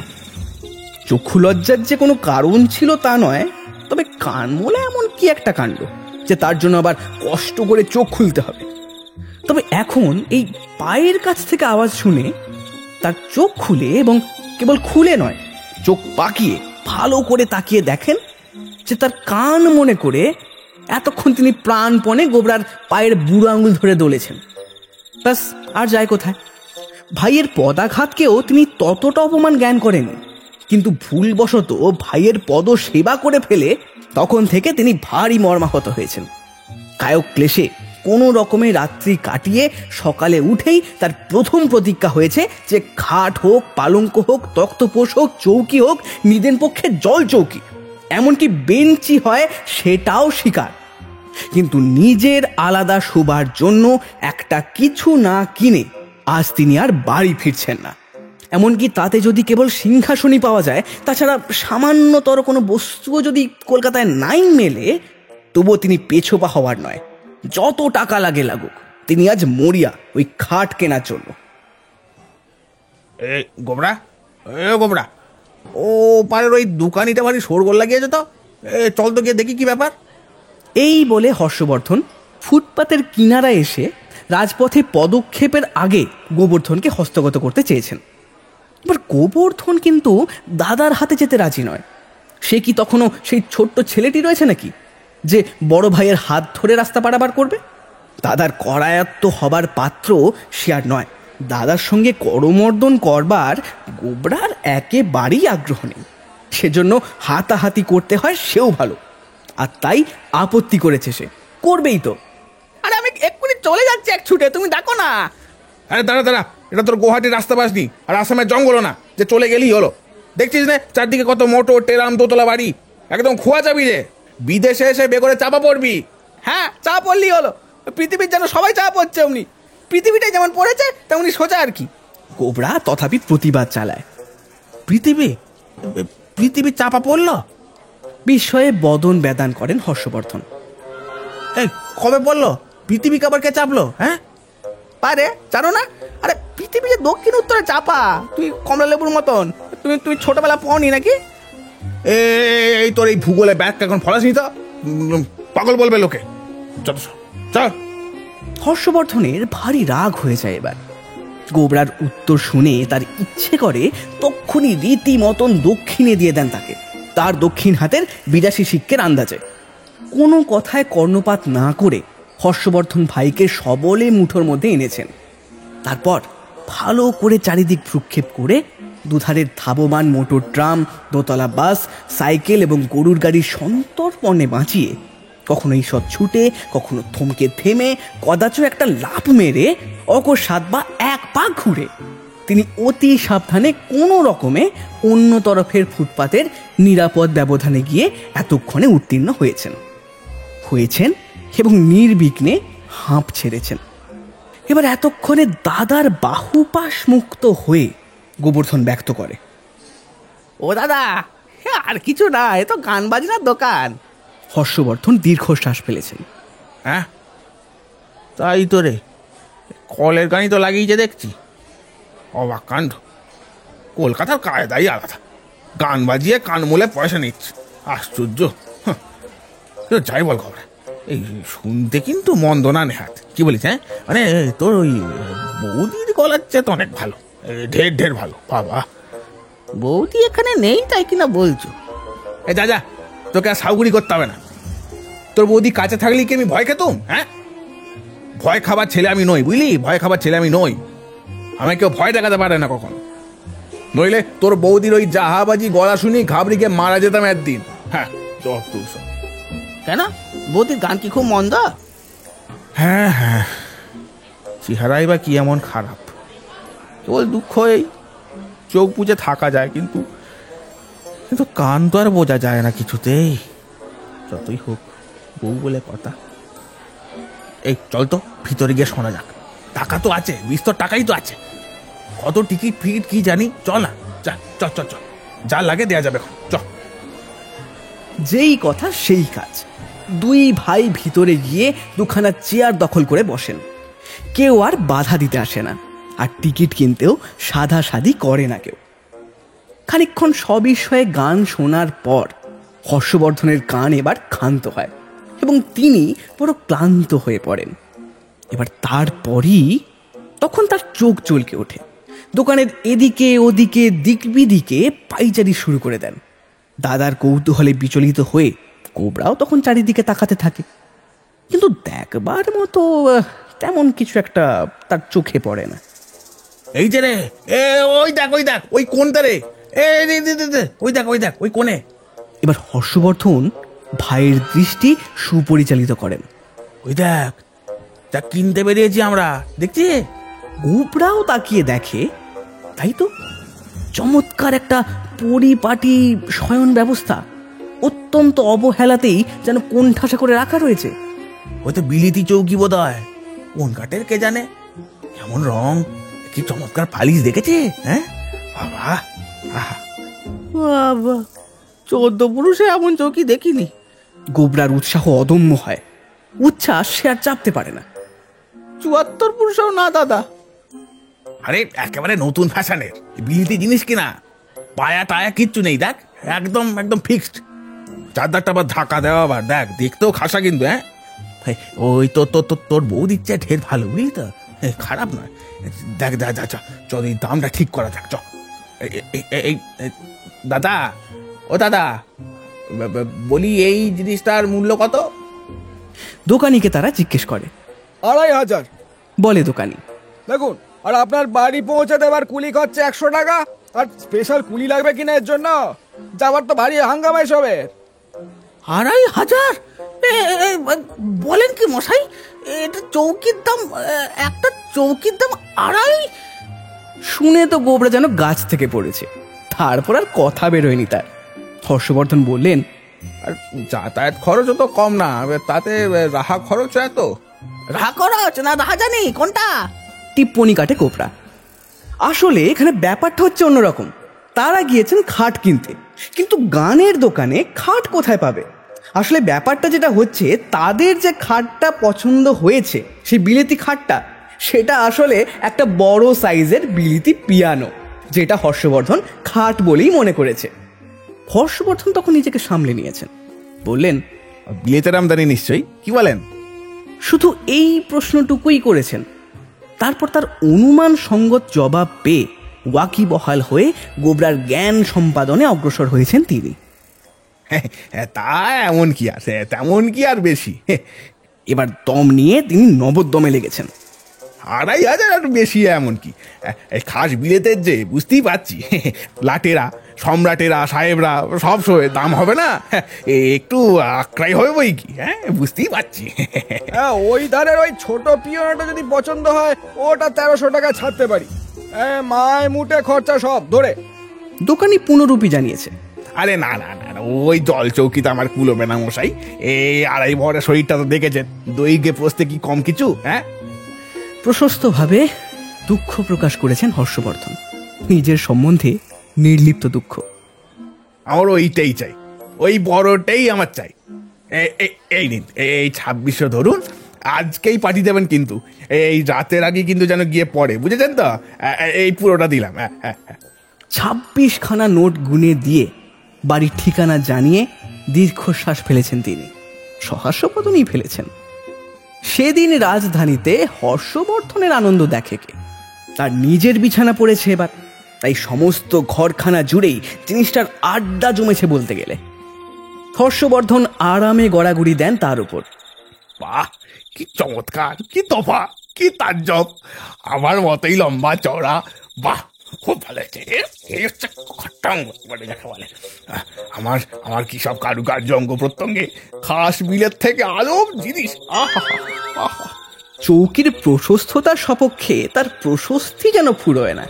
চক্ষু লজ্জার যে কোনো কারণ ছিল তা নয়, তবে কান মোলা এমন কি একটা কাণ্ড যে তার জন্য আবার কষ্ট করে চোখ খুলতে হবে। তবে এখন এই পায়ের কাছ থেকে আওয়াজ শুনে তার চোখ খুলে, এবং কেবল খুলে নয়, চোখ পাকিয়ে ভালো করে তাকিয়ে দেখেন যে তার কান মনে করে এতক্ষণ তিনি প্রাণপণে গোবরার পায়ের বুড়ো আঙুল ধরে দোলেছেন। ব্যাস, আর যায় কোথায়? ভাইয়ের পদাঘাতকেও তিনি ততটা অপমান জ্ঞান করেননি, কিন্তু ভুলবশত ভাইয়ের পদ সেবা করে ফেলে তখন থেকে তিনি ভারী মর্মাহত হয়েছেন। কায়ক ক্লেশে কোনো রকমে রাত্রি কাটিয়ে সকালে উঠেই তার প্রথম প্রতিজ্ঞা হয়েছে যে খাট হোক, পালঙ্ক হোক, তক্তপোষ হোক, চৌকি হোক, নিদেন পক্ষে জল চৌকি, এমনকি বেঞ্চি হয় সেটাও স্বীকার। কিন্তু নিজের আলাদা শোবার জন্য একটা কিছু না কিনে আজ তিনি আর বাড়ি ফিরছেন না। এমনকি তাতে যদি কেবল সিংহাসনই পাওয়া যায়, তাছাড়া সামান্যতর কোনো বস্তুও যদি কলকাতায় নাই মেলে, তবুও তিনি পেছোপা হওয়ার নয়। যত টাকা লাগে লাগুক, তিনি আজ মরিয়া ওই খাট কেনার জন্য। এ গোবরা, গোবরা, ও পারের ওই দোকানিটা ভারী শোরগোল লাগিয়েছে তো। চল তো গিয়ে দেখি কি ব্যাপার। এই বলে হর্ষবর্ধন ফুটপাতের কিনারায় এসে রাজপথে পদক্ষেপের আগে গোবর্ধনকে হস্তগত করতে চেয়েছেন। এবার গোবর্ধন কিন্তু দাদার হাতে যেতে রাজি নয়। সে কি তখনও সেই ছোট্ট ছেলেটি রয়েছে নাকি, যে বড় ভাইয়ের হাত ধরে রাস্তা পারাবার করবে? দাদার করায়ত্ত হবার পাত্র সে আর নয়। দাদার সঙ্গে করমর্দন করবার গোবরার একেবারেই আগ্রহ নেই। সেজন্য হাতাহাতি করতে হয় সেও ভালো, আর তাই আপত্তি করেছে সে। করবেই তো। আরে আমি এক্ষুনি চলে যাচ্ছি এক ছুটে, তুমি দেখো না। আরে দাঁড়া দাঁড়া, এটা তোর গুয়াহাটির রাস্তা পাসনি আর আসামের জঙ্গলও না যে চলে গেলেই হলো। দেখছিস না চারদিকে কত মোটর, টেরাম, দোতলা বাড়ি, একদম খোয়া যাবি রে, বিদেশে এসে বেগরে চাপা পড়বি। হ্যাঁ, চা পড়লেই হলো। পৃথিবীর যেন সবাই চা পড়ছে অমনি, পৃথিবীটাই যেমন পড়েছে তেমনি সোজা আর কি। গোবরা তথাপি প্রতিবাদ চালায়। পৃথিবী চাপা পড়লো? বিস্ময়ে বদন বেদান করেন হর্ষবর্ধন। এই কবে পড়লো? পৃথিবী আবার কে চাপলো? হ্যাঁ পারে জানো না? আরে পৃথিবী যে দক্ষিণ উত্তরে চাপা, তুই কমলা লেবুর মতন। তুমি ছোটবেলা পড়নি নাকি? এই তোর এই ভূগোলে ব্যাগ এখন ফলাসনি তো, পাগল বলবে লোকে। চল চল। হর্ষবর্ধনের ভারী রাগ হয়ে যায় এবার। গোবরার উত্তর শুনে তার ইচ্ছে করে তক্ষুনি রীতিমতন দক্ষিণে দিয়ে দেন তাকে, তার দক্ষিণ হাতের 82 সিক্কের আন্দাজে। কোনো কথায় কর্ণপাত না করে হর্ষবর্ধন ভাইকে সবলে মুঠোর মধ্যে এনেছেন। তারপর ভালো করে চারিদিক ভ্রুক্ষেপ করে দুধারের ধাবমান মোটর ট্রাম, দোতলা বাস, সাইকেল এবং গরুর গাড়ির সন্তর্পণে বাঁচিয়ে কখনো ঈষৎ ছুটে, কখনো থমকে থেমে, কদাচ একটা লাফ মেরে অকস্মাৎ বা এক পা ঘুরে তিনি অতি সাবধানে কোনো রকমে অন্য তরফের ফুটপাতের নিরাপদ ব্যবধানে গিয়ে এতক্ষণে উত্তীর্ণ হয়েছেন এবং নির্বিঘ্নে হাঁপ ছেড়েছেন। এবার এতক্ষণে দাদার বাহুপাশ মুক্ত হয়ে গোবর্ধন ব্যক্ত করে, ও দাদা, আর কিছু না, এ তো গান বাজনার দোকান। হর্ষবর্ধন দীর্ঘশ্বাস ফেলেছেন। হ্যাঁ তাই তো রে, কলের গাড়ি তো লাগিয়েছে দেখছি। অবাক কাণ্ড, কলকাতার কায়দাই আলাদা, গান বাজিয়ে কান মূলে পয়সা নিচ্ছে, আশ্চর্য। যাই বল খবর, এই শুনতে কিন্তু মন্দ না নেহাত, কি বলিস? হ্যাঁ মানে তোর ওই বৌদির গলার চেয়ে তো অনেক ভালো, ঢের ভালো। বাবা, বৌদি এখানে নেই তাই কিনা বলছো? এই যা, তোকে আর সাউগুড়ি করতে হবে না। তোর বৌদি কাছে থাকলে কি আমি ভয় খেতুম? হ্যাঁ, ভয় খাবার ছেলে আমি নই, বুঝলি? ভয় খাবার ছেলে আমি নই। আমাকে কেউ ভয় দেখাতে পারে না কখন, নইলে তোর বৌদির ওই জাহাবাজি গলা শুনি ঘাবড়ি গিয়ে মারা যেতাম একদিন। হ্যাঁ, কেন, বৌদির গান কি খুব মন্দ? হ্যাঁ, চেহারাই বা কি এমন খারাপ, কেবল দুঃখ এই চোখ বুঝে থাকা যায়, কিন্তু কান তো আর বোঝা যায় না কিছুতেই। যতই হোক বউ বলে কথা। এই চল তো ভিতরে গিয়ে শোনা যাক, টাকা তো আছে, বিস্তর টাকাই তো আছে, কত টিকিট ফিকিট কি জানি। চল না, চল, যা লাগে দেয়া যাবে। চল। যেই কথা সেই কাজ। দুই ভাই ভিতরে গিয়ে দুখানা চেয়ার দখল করে বসেন। কেউ আর বাধা দিতে আসে না, আর টিকিট কিনতেও সাধাসাধি করে না কেউ। খানিকক্ষণ সবিষয়ে গান শোনার পর হর্ষবর্ধনের কান এবার ক্ষান্ত হয় এবং তিনি বড় ক্লান্ত হয়ে পড়েন। এবার তারপরই তখন তার চোখ চলকে ওঠে। দোকানের এদিকে ওদিকে দিক বিদিকে পাইচারি শুরু করে দেন। দাদার কৌতূহলে বিচলিত হয়ে কোবরাও তখন চারিদিকে তাকাতে থাকে, কিন্তু দেখবার মতো তেমন কিছু একটা তার চোখে পড়ে না। এই যে রে, ওই দেখ ওই কোনটা রে, ওই দেখ ওই কোণে। এবার হর্ষবর্ধন ভাইয়ের দৃষ্টি সুপরিচালিত করেন। ওই দেখ, যা কিনতে বেরিয়েছি আমরা, দেখছি। গোবরাও তাকিয়ে দেখে, তাই তো, চমৎকার একটা পরিপাটি শয়ন ব্যবস্থা অত্যন্ত অবহেলাতেই যেন কোণঠাসা করে রাখা রয়েছে। ওই তো বিলিতি চৌকি বোধ হয়, কোন কাঠের কে জানে, কেমন রং, কি চমৎকার পালিশ, দেখেছি? হ্যাঁ বাবা, 14 পুরুষে এমন চৌকি দেখিনি। গোবরার উৎসাহ অদম্য হয়, উচ্ছ্বাস সে আর চাপতে পারে না। 74 পুরুষও না দাদা। আরে একেবারে নতুন ফ্যাশনের বিলিতি জিনিস কিনা, পায়া টায়া কিচ্ছু নেই, দেখ একদম ফিক্সড। চারদারটা আবার ঢাকা দেওয়া, আবার দেখ দেখতেও খাসা কিন্তু। হ্যাঁ, ওই তোর বউ দিচ্ছে ঢের ভালো, বুঝলি তো, খারাপ নয়। দেখ চল, এই দামটা ঠিক করা যাক। চ এই দাদা, ও দাদা, বলি এই জিনিসটার মূল্য কত? দোকানিকে তারা জিজ্ঞেস করে। 2500 বলে দোকানি। দেখুন, আর আপনার বাড়ি পৌঁছে দেবার কুলি খরচা 100 টাকা, আর স্পেশাল কুলি লাগবে কিনা এর জন্য, যাবার তো ভারী হাঙ্গামাই সবের। 2500? বলেন কি মশাই, এটা চৌকির দাম, একটা চৌকির দাম 2.5? শুনে তো গোবরা যেন গাছ থেকে পড়েছে। তারপর আর কথা বেরোয়নি তার। হর্ষবর্ধন বললেন, আর যাতায়াত খরচও তো কম না, তাতে রাহা খরচ এত। রাহা খরচ না রাহাজানি কোনটা? টিপ্পনি কাটে গোবরা। আসলে এখানে ব্যাপারটা হচ্ছে অন্যরকম। তারা গিয়েছেন খাট কিনতে, কিন্তু গানের দোকানে খাট কোথায় পাবে? আসলে ব্যাপারটা যেটা হচ্ছে, তাদের যে খাটটা পছন্দ হয়েছে, সেই বিলেতি খাটটা, সেটা আসলে একটা বড় সাইজের বিলেতি পিয়ানো, যেটা হর্ষবর্ধন খাট বলেই মনে করেছে। হর্ষবর্ধন তখন নিজেকে সামলে নিয়েছেন, বললেন, বিলেতের আমদানি নিশ্চয়ই, কি বলেন? শুধু এই প্রশ্নটুকুই করেছেন। তারপর তার অনুমান সঙ্গত জবাব পেয়ে ওয়াকিবহাল হয়ে গোবরার জ্ঞান সম্পাদনে অগ্রসর হয়েছেন তিনি। তা এমন কি আর, তেমন কি আর বেশি। এবার দম নিয়ে তিনি নবদ্যমে লেগেছেন। 2500 আর বেশি এমন কি, খাস বিলেতের যে বুঝতেই পারছি। লাটেরা, সম্রাটেরা, সাহেবরা সব সময় দাম হবে না, একটু আক্রাই হবে বই কি। হ্যাঁ, বুঝতেই পারছি। হ্যাঁ, ওই ধারের ওই ছোট পিওনাটা যদি পছন্দ হয়, ওটা 1300 টাকা ছাড়তে পারি। মায় মুটে খরচা সব ধরে। দোকানি পুনরূপী জানিয়েছে, আরে না না না, ওই জল চৌকিতে আমার কুলোবে না মশাই। এই 2.5 ভরের শরীরটা তো দেখেছেন, দইগে পোস্তে কি কম কিছু? হ্যাঁ। প্রশস্তভাবে দুঃখ প্রকাশ করেছেন হর্ষবর্ধন, নিজের সম্বন্ধে নির্লিপ্ত দুঃখ। আমার ওইটাই চাই, ওই বড়টাই আমার চাই। এই নিন, এই 2600 ধরুন, আজকেই পাঠিয়ে দেবেন, কিন্তু এই রাতের আগে কিন্তু যেন গিয়ে পড়ে, বুঝেছেন তো? এই পুরোটা দিলাম। 26খানা নোট গুনে দিয়ে বাড়ির ঠিকানা জানিয়ে দীর্ঘশ্বাস ফেলেছেন তিনি, সহাস্যপদনই ফেলেছেন। সেদিন রাজধানীতে হর্ষবর্ধনের আনন্দ দেখে কে? তার নিজের বিছানা পড়েছে এবার, তাই সমস্ত ঘরখানা জুড়েই জিনিসটার আড্ডা জমেছে বলতে গেলে। হর্ষবর্ধন আরামে গড়াগড়ি দেন তার উপর। বাহ, কি চমৎকার, কি তোফা, কি তাজ্জব! আমার মতোই লম্বা চওড়া। বাহ, খুব ভালো হয়েছে। এই হচ্ছে খট্টাং বলে যাকে বলে। আমার আমার কি সব কারুকার্য অঙ্গ প্রত্যঙ্গে খাস বিলের থেকে আলম জিনিস। চৌকির প্রশস্ততার সপক্ষে তার প্রশস্তি যেন ফুরোয় না।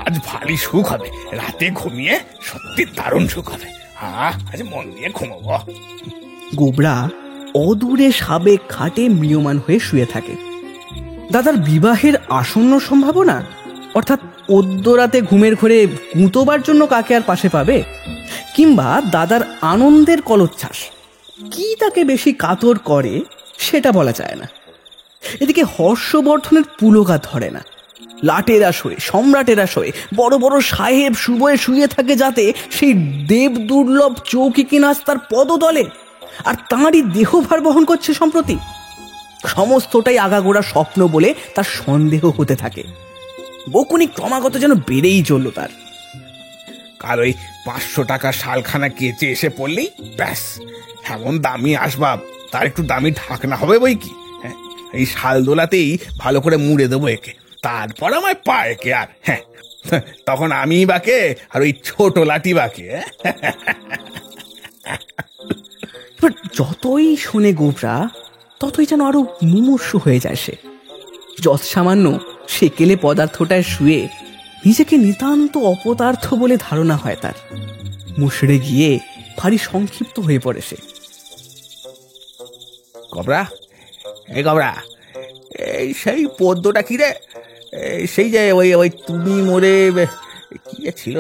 আজ ভারী সুখ হবে, রাতে ঘুমিয়ে সত্যি দারুণ সুখ হবে। আজ মন দিয়ে ঘুমাবো। গোবরা অদূরে সাবেক খাটে ম্রিয়মান হয়ে শুয়ে থাকে। দাদার বিবাহের আসন্ন সম্ভাবনা, অর্থাৎ অদ্যরাতে ঘুমের ঘরে গুঁতোবার জন্য কাকে আর পাশে পাবে? কিংবা দাদার আনন্দের কলোচ্ছ্বাস, কি তাকে বেশি কাতর করে সেটা বলা যায় না। এদিকে হর্ষবর্ধনের পুলকা ধরে না। লাটেরা শোয়ে, সম্রাটেরা শোয়ে, বড় বড় সাহেব সুবয়ে শুয়ে থাকে যাতে সেই দেব দুর্লভ চৌকি কিনাজ তার পদতলে, আর তাঁরই দেহভার বহন করছে সম্প্রতি। সমস্তটাই আগাগোড়া স্বপ্ন বলে তার সন্দেহ হতে থাকে। বকুনি ক্রমাগত যেন বেড়েই চলল তার। কাল ওই 500 টাকা শালখানা কেচে এসে পড়লেই ব্যাস, এমন দামি আসবাব, তার একটু দামি ঢাকনা হবে বই কি। হ্যাঁ, এই শাল দোলাতেই ভালো করে মুড়ে দেবো একে, তারপর আমায় পায় কে আর। হ্যাঁ, তখন আমি বাকে আর ওই ছোট লাঠি বাকে। যতই শোনে গোবরা, ততই যেন আরো মুমূর্ষু হয়ে যায় সে। যৎ সামান্য সেকেলে পদার্থটায় শুয়ে নিজেকে নিতান্ত অপদার্থ বলে ধারণা হয় তার। মুষড়ে গিয়ে ভারী সংক্ষিপ্ত হয়ে পড়ে সে। গবরা, এই গবরা, এই সেই পদ্মটা কি রে? সেই যে ওই তুমি মোরে কি ছিল,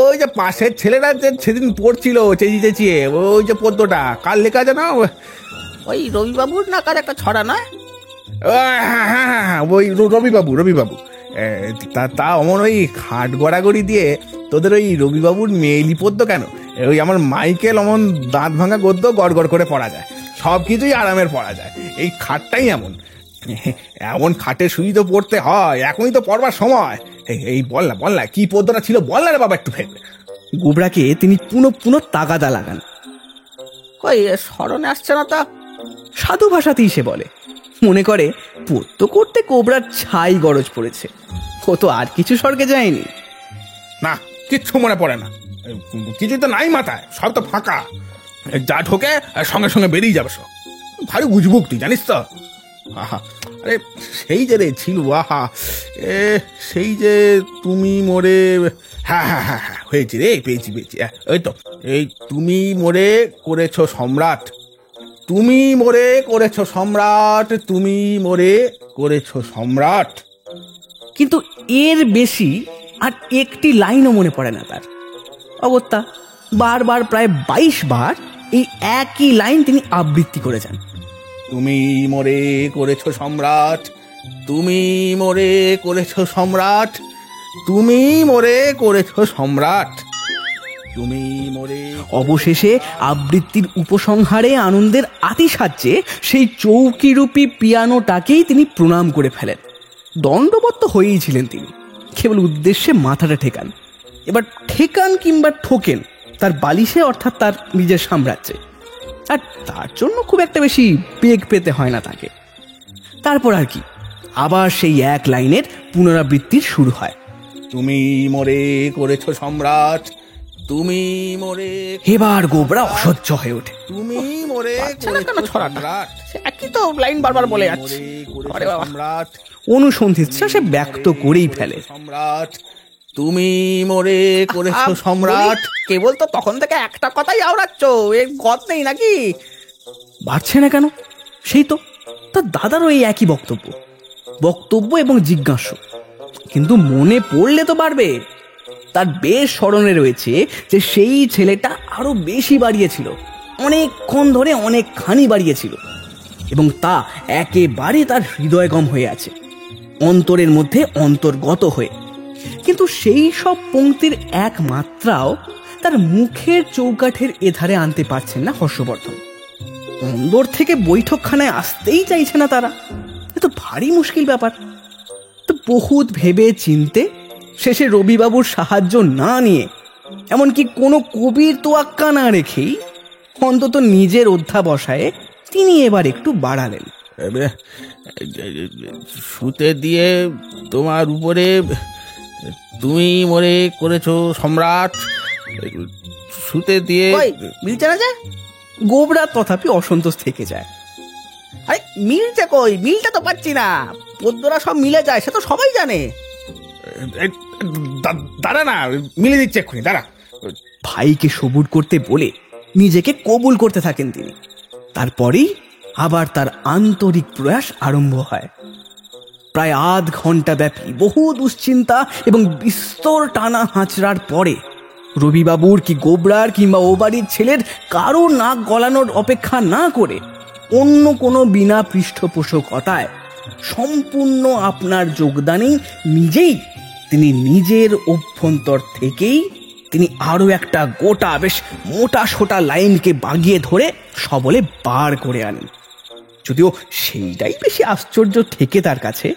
ওই যে পাশের ছেলেরা যে সেদিন পড়ছিল চেঁচিয়ে চেঁচিয়ে, ওই যে পদ্মটা কার লেখা জানো? ওই রবিবাবুর না কার একটা ছড়া নয়? হ্যাঁ, ওই রবিবাবু। তা অমন ওই খাট গড়াগড়ি দিয়ে তোদের ওই রবিবাবুর মেয়েলি পদ্য কেন? ওই আমার মাইকেল অমন দাঁত ভাঙা গদ্য গড় গড় করে পড়া যায়, সব কিছুই আরামের পড়া যায়। এই খাটটাই এমন খাটে শুই তো পড়তে হয়, এখনই তো পড়বার সময়। এই বল না কি পদ্যটা ছিল, বল না রে বাবা একটু ফের। গোবরাকে তিনি পুনঃ তাগাদা লাগান। কই স্মরণে আসছে না তা? সাধু ভাষাতেই সে বলে, মনে করে পদ্য করতে কোবরার ছাই গরজ পড়েছে, ও তো আর কিছু স্বর্গে যায়নি। না, কিচ্ছু মনে পড়ে না, কিছুই তো নাই মাথায়, সব তো ফাঁকা। যা ঢোকে সঙ্গে সঙ্গে বেরিয়ে যাবে সব। ভারী বুঝবুক তুই, জানিস তো? আহা, আরে সেই যে রে ছিল, আহা সেই যে তুমি মোরে, হ্যাঁ হ্যাঁ হ্যাঁ হ্যাঁ হয়েছে রে, পেয়েছি পেয়েছি, ওই তো এই তুমি মোরে করেছো সম্রাট, তুমি মোরে করেছো সম্রাট, তুমি মোরে করেছো সম্রাট। কিন্তু এর বেশি আর একটি লাইনও মনে পড়ে না তার। অগত্যা বারবার প্রায় 22 বার এই একই লাইন তিনি আবৃত্তি করে যান। তুমি মোরে করেছো সম্রাট, তুমি মোরে করেছো সম্রাট, তুমি মোরে করেছো সম্রাট, তুমি মোরে। অবশেষে আবৃত্তির উপসংহারে আনন্দের আতিশায্যে সেই চৌকিরূপী পিয়ানোটাকেই তিনি প্রণাম করে ফেলেন। দণ্ডবত হয়েই ছিলেন তিনি, কেবল উদ্দেশ্যে মাথাটা ঠেকান। এবার ঠেকান কিংবা ঠোকেন তার বালিশে, অর্থাৎ তার নিজের সাম্রাজ্যে, আর তার জন্য খুব একটা বেশি বেগ পেতে হয় না তাকে। তারপর আর কি, আবার সেই এক লাইনের পুনরাবৃত্তির শুরু হয়। তুমি মোরে করেছো সম্রাট, তুমি মোরে। এবার গোবরা অসহ্য হয়ে ওঠে। তুমি মোরে পারছে না কেন করেছো ছড়াটা? সম্রাট, সে একই তো লাইন বারবার বলে যাচ্ছে। মোরে আরে করেছো বাবা। সম্রাট, অনুসন্ধিৎসা সে ব্যক্ত করেই ফেলে। সম্রাট, তুমি মোরে করেছো সম্রাট। কেবল তো তখন থেকে একটা কথাই আওড়াচ্ছ, এর গদ নেই নাকি? বাড়ছে না কেন? সেই তো তার দাদারও এই একই বক্তব্য এবং জিজ্ঞাসা। কিন্তু মনে পড়লে তো বাড়বে। তার বেশ স্মরণে রয়েছে যে সেই ছেলেটা আরো বেশি বাড়িয়েছিল, অনেকক্ষণ ধরে অনেকখানি বাড়িয়েছিল, এবং তা একেবারে তার হৃদয়গম হয়ে আছে, অন্তরের মধ্যে অন্তর্গত হয়ে। কিন্তু সেই সব পংক্তির এক মাত্রাও তার মুখের চৌকাঠের এধারে আনতে পারছেন না হর্ষবর্ধন। অন্দর থেকে বৈঠকখানায় আসতেই চাইছে না তারা। এ তো ভারী মুশকিল ব্যাপার। তো বহুত ভেবে চিনতে শেষে রবিবাবুর সাহায্য না নিয়ে, এমনকি কোনো কবির তোয়াক্কা না রেখেই অন্তত নিজের অধ্যাবসায়ে তিনি এবার একটু বাড়ালেন। শুতে দিয়ে তোমার উপরে, তুমি মোরে করেছো সম্রাট, শুতে দিয়ে। ওই মিলছে না যে? গোবরা তথাপি অসন্তোষ থেকে যায়। আরে মিলছে কই? মিলটা তো পাচ্ছি না। পদ্মরা সব মিলে যায়, সে তো সবাই জানে। দাঁড়া না, মিলে দিচ্ছে এক্ষুনি, দাঁড়া। ভাইকে সবুর করতে বলে নিজেকে কবুল করতে থাকেন তিনি। তারপরেই আবার তার আন্তরিক প্রয়াস আরম্ভ হয়। প্রায় আধ ঘন্টা ব্যাপী বহু দুশ্চিন্তা এবং বিস্তর টানা হাঁচড়ার পরে রবিবাবুর কি গোবরার কিংবা ও বাড়ির ছেলের কারো নাক গলানোর অপেক্ষা না করে অন্য কোনো বিনা পৃষ্ঠপোষকতায় সম্পূর্ণ আপনার যোগদানেই নিজেই তিনি নিজের অভ্যন্তর থেকেই তিনি আরো একটা গোটা বেশ মোটা সোটা লাইনকে বাগিয়ে ধরে সবলে বার করে আনেন। যদিও সেইটাই বেশি আশ্চর্য থেকে তার কাছে,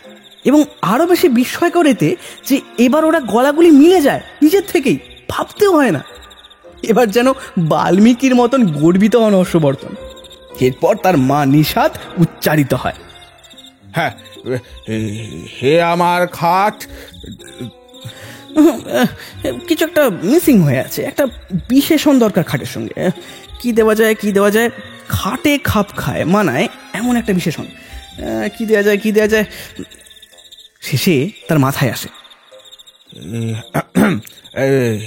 এবং আরো বেশি বিস্ময়কর এতে যে এবার ওরা গলাগুলি মিলে যায় নিজের থেকেই, ভাবতেও হয় না। এবার যেন বাল্মীকির মতন গর্বিত হন হর্ষবর্ধন। এরপর তার মা নিষাদ উচ্চারিত হয়। হ্যাঁ, হে আমার খাট। কিছু একটা মিসিং হয়ে আছে, একটা বিশেষণ দরকার খাটের সঙ্গে। কি দেওয়া যায়? খাটে খাপ খায় মানায় এমন একটা বিশেষণ। কি দেওয়া যায়? শেষে তার মাথায় আসে,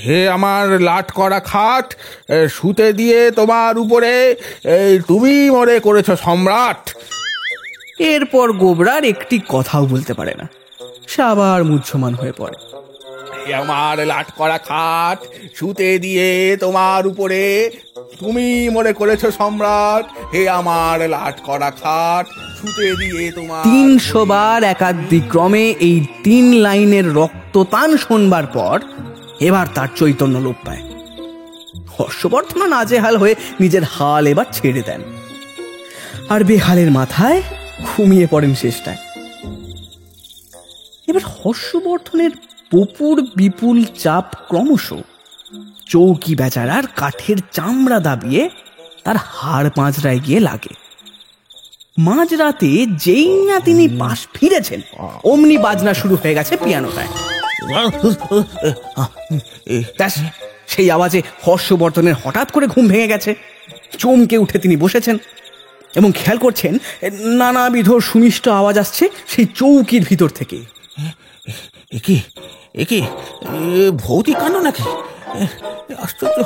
হে আমার লাট করা খাট, শুতে দিয়ে তোমার উপরে, তুমি মোরে করেছো সম্রাট। এরপর গোবরার একটি কথাও বলতে পারে না, সে আবার মুহ্যমান হয়ে পড়ে। হে আমার লাট করা খাট, শুতে দিয়ে তোমার উপরে, তুমি মোরে করেছো সম্রাট। হে আমার লাট করা খাট, শুতে দিয়ে তোমার। 300 বার একাদিক্রমে এই 3 লাইনের রক্ততান শোনবার পর এবার তার চৈতন্য লোপ পায়। হর্ষবর্ধন নাজেহাল হয়ে নিজের হাল এবার ছেড়ে দেন, আর বেহালের মাথায় ঘুমিয়ে পড়েন শেষটায়। এবার হর্ষবর্ধনের পপুর বিপুল চাপ ক্রমশ চৌকি বেচারার কাঠের চামড়া দাবিয়ে তার হাড় পাঁজরায় গিয়ে লাগে। মাঝরাতে যেই না তিনি পাশ ফিরেছেন, অমনি বাজনা শুরু হয়ে গেছে পিয়ানোটায়। ব্যাস, সেই আওয়াজে হর্ষবর্ধনের হঠাৎ করে ঘুম ভেঙে গেছে। চমকে উঠে তিনি বসেছেন। এবং খেয়াল করছেন নানাবিধ সুমিষ্ট আওয়াজ আসছে সেই চৌকির ভিতর থেকে। একি একি ভৌতিক কাণ্ড নাকি? আশ্চর্য।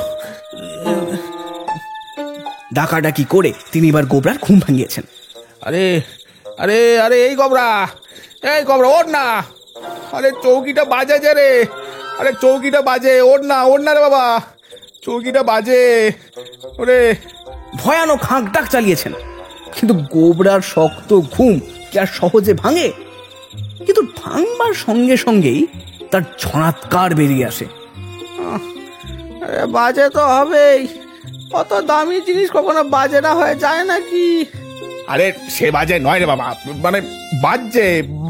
ডাকাডাকি করে তিনি এবার গোবরার ঘুম ভাঙিয়েছেন। আরে আরে আরে এই গবরা ওঠ না। আরে চৌকিটা বাজে যে রে, আরে চৌকিটা বাজে, ওঠ না রে বাবা, চৌকিটা বাজে ওরে। ভয়ানক হাঁক ডাক চালিয়েছেন, কিন্তু গোবরার শক্ত ঘুম কি আর সহজে ভাঙে? কিন্তু ভাঙবার সঙ্গে সঙ্গেই তার ঝড়াৎকার বেরিয়ে আসে। বাজে তো হবেই, কত দামি জিনিস কখনো বাজে না হয়ে যায় নাকি? আরে সে বাজে নয় রে বাবা, মানে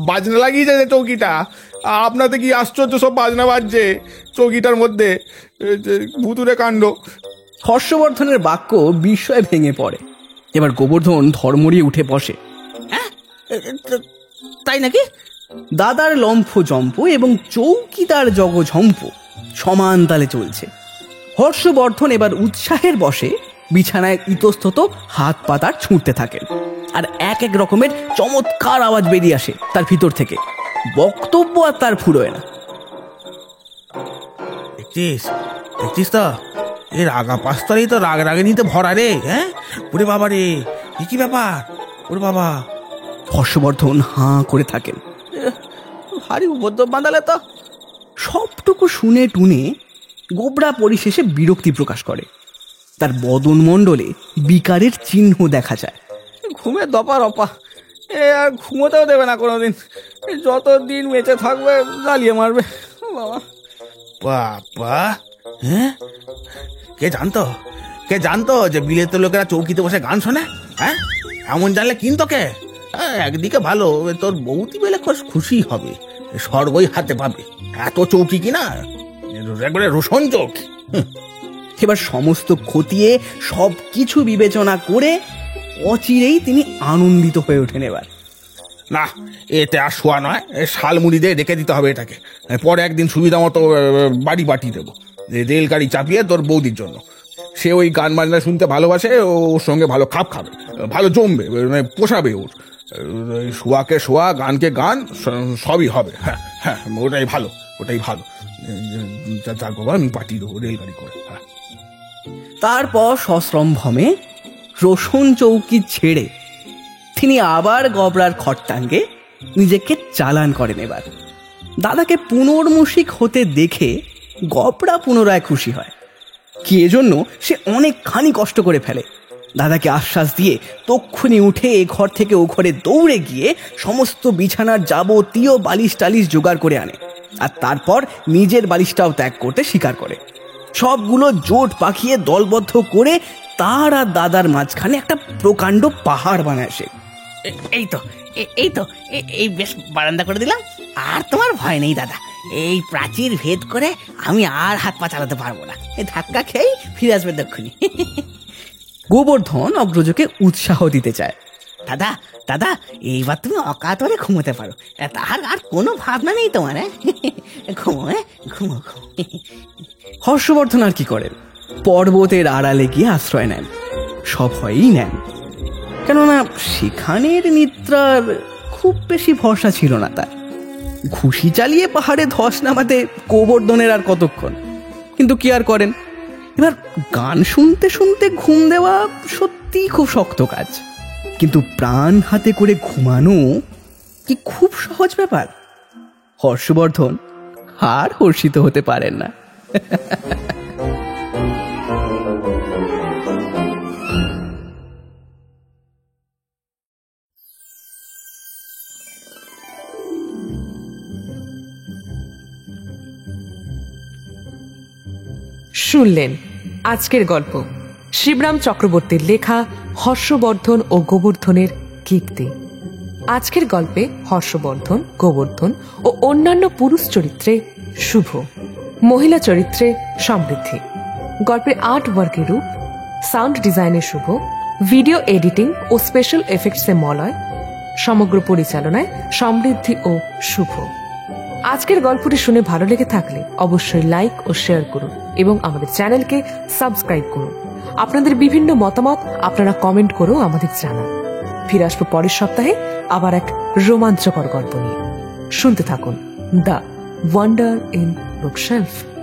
বাজনা লাগিয়েছে যে চৌকিটা। আপনাদের কি আশ্চর্য, সব বাজনা বাজছে চৌকিটার মধ্যে, ভুতুরে কাণ্ড। হর্ষবর্ধনের বাক্য বিস্ময়ে ভেঙে পড়ে। এবার গোবর্ধন ধর্মড়িয়ে উঠে বসে। তাই নাকি? দাদার লম্ফ জম্প এবং চৌকিদার জগঝম্প সমান তালে চলছে। হর্ষবর্ধন এবার উৎসাহের বশে বিছানায় ইতস্তত হাত পাতার ছুঁড়তে থাকেন, আর এক এক রকমের চমৎকার আওয়াজ বেরিয়ে আসে তার ভিতর থেকে। বক্তব্য আর তার ফুরোয় না। দেখছিস তো, এর আগা পাঁচতলেই তো রাগিনীতে ভরা রে। হ্যাঁ ওরে বাবা রে, কি ব্যাপার ওরে বাবা। হর্ষবর্ধন হাঁ করে থাকেন। ভারী উপদ্রব বাঁধালে তো। সবটুকু শুনে টুনে গোবরা পরিশেষে বিরক্তি প্রকাশ করে। তার বদন মণ্ডলে বিকারের চিহ্ন দেখা যায়। ঘুমে দপা রপা, আর ঘুমোতেও দেবে না কোনোদিন। যত দিন বেঁচে থাকবে জ্বালিয়ে মারবে বাবা। বাবা, হ্যাঁ কে জানতো যে বিলেতের লোকেরা চৌকিতে বসে গান শোনে? হ্যাঁ এমন জানলে কিনতো কে? একদিকে ভালো, তোর বৌতি বেলে খুশি হবে, স্বর্গই হাতে পাবে। এত চৌকি কিনা একবারে রোশন চৌকি। এবার সমস্ত খতিয়ে সব কিছু বিবেচনা করে অচিরেই তিনি আনন্দিত হয়ে ওঠেন। এবার না, এতে আর শোয়া নয়, শালমুড়ি দিয়ে রেখে দিতে হবে এটাকে। পরে একদিন সুবিধা মতো বাড়ি পাঠিয়ে দেবো, রেলগাড়ি চাপিয়ে তোর বৌদির জন্য। সে ওই গান বাজনা শুনতে ভালোবাসে, ওর সঙ্গে ভালো খাপ খাবে, ভালো জমবে, পোষাবে ওর। শোয়াকে শোয়া, গানকে গান, সবই হবে। হ্যাঁ হ্যাঁ, ওটাই ভালো। যা গো, আমি পাঠিয়ে দেবো রেলগাড়ি করে। হ্যাঁ। তারপর সশ্রমভমে রোশন চৌকি ছেড়ে তিনি আবার গবরার খট্টাঙ্গে নিজেকে চালান করেন। এবার দাদাকে পুনর্মুষিক হতে দেখে গবরা পুনরায় খুশি হয়। কি এজন্য সে অনেকখানি কষ্ট করে ফেলে। দাদাকে আশ্বাস দিয়ে তক্ষুনি উঠে এ ঘর থেকে ও ঘরে দৌড়ে গিয়ে সমস্ত বিছানার যাবতীয় বালিশ টালিশ জোগাড় করে আনে, আর তারপর নিজের বালিশটাও ত্যাগ করতে স্বীকার করে। সবগুলো জোট পাকিয়ে দলবদ্ধ করে তার আর দাদার মাঝখানে একটা প্রকাণ্ড পাহাড় বানায় সে। এই তো এই বেশ বারান্দা করে দিলাম। আর তোমার ভয় নেই দাদা, এই প্রাচীর ভেদ করে আমি আর হাত পা চালাতে পারবো না। এই ধাক্কা খেয়েই ফিরে আসবে দক্ষিণী। গোবর্ধন অগ্রজকে উৎসাহ দিতে চায়। দাদা দাদা, এইবার তুমি অকাতরে ঘুমোতে পারো, তার আর কোনো ভাবনা নেই তোমার। ঘুমো। হর্ষবর্ধন আর কি করেন, পর্বতের আড়ালে গিয়ে আশ্রয় নেন। সব হয়েই নেন, কেননা সেখানের নিদ্রার খুব বেশি ভরসা ছিল না তার। ঘুষি চালিয়ে পাহাড়ে ধস নামাতে গোবর্ধনের আর কতক্ষণ। কিন্তু কি আর করেন, এবার গান শুনতে শুনতে ঘুম দেওয়া সত্যিই খুব শক্ত কাজ। কিন্তু প্রাণ হাতে করে ঘুমানো কি খুব সহজ ব্যাপার? হর্ষবর্ধন আর হর্ষিত হতে পারেন না। শুনলেন আজকের গল্প শিবরাম চক্রবর্তীর লেখা হর্ষবর্ধন ও গোবর্ধনের কীর্তি। আজকের গল্পে হর্ষবর্ধন, গোবর্ধন ও অন্যান্য পুরুষ চরিত্রে শুভ, মহিলা চরিত্রে সমৃদ্ধি, গল্পের আর্ট ওয়ার্কের রূপ, সাউন্ড ডিজাইনে শুভ, ভিডিও এডিটিং ও স্পেশাল এফেক্টসে মলয়, সমগ্র পরিচালনায় সমৃদ্ধি ও শুভ। আজকের গল্পটি শুনে ভালো লেগে থাকলে অবশ্যই লাইক ও শেয়ার করুন এবং আমাদের চ্যানেলকে সাবস্ক্রাইব করুন। আপনাদের বিভিন্ন মতামত আপনারা কমেন্ট করেও আমাদের জানান। ফিরে আসবো পরের সপ্তাহে আবার এক রোমাঞ্চকর গল্প নিয়ে। শুনতে থাকুন দ্য ওয়ান্ডার ইন বুকশেলফ।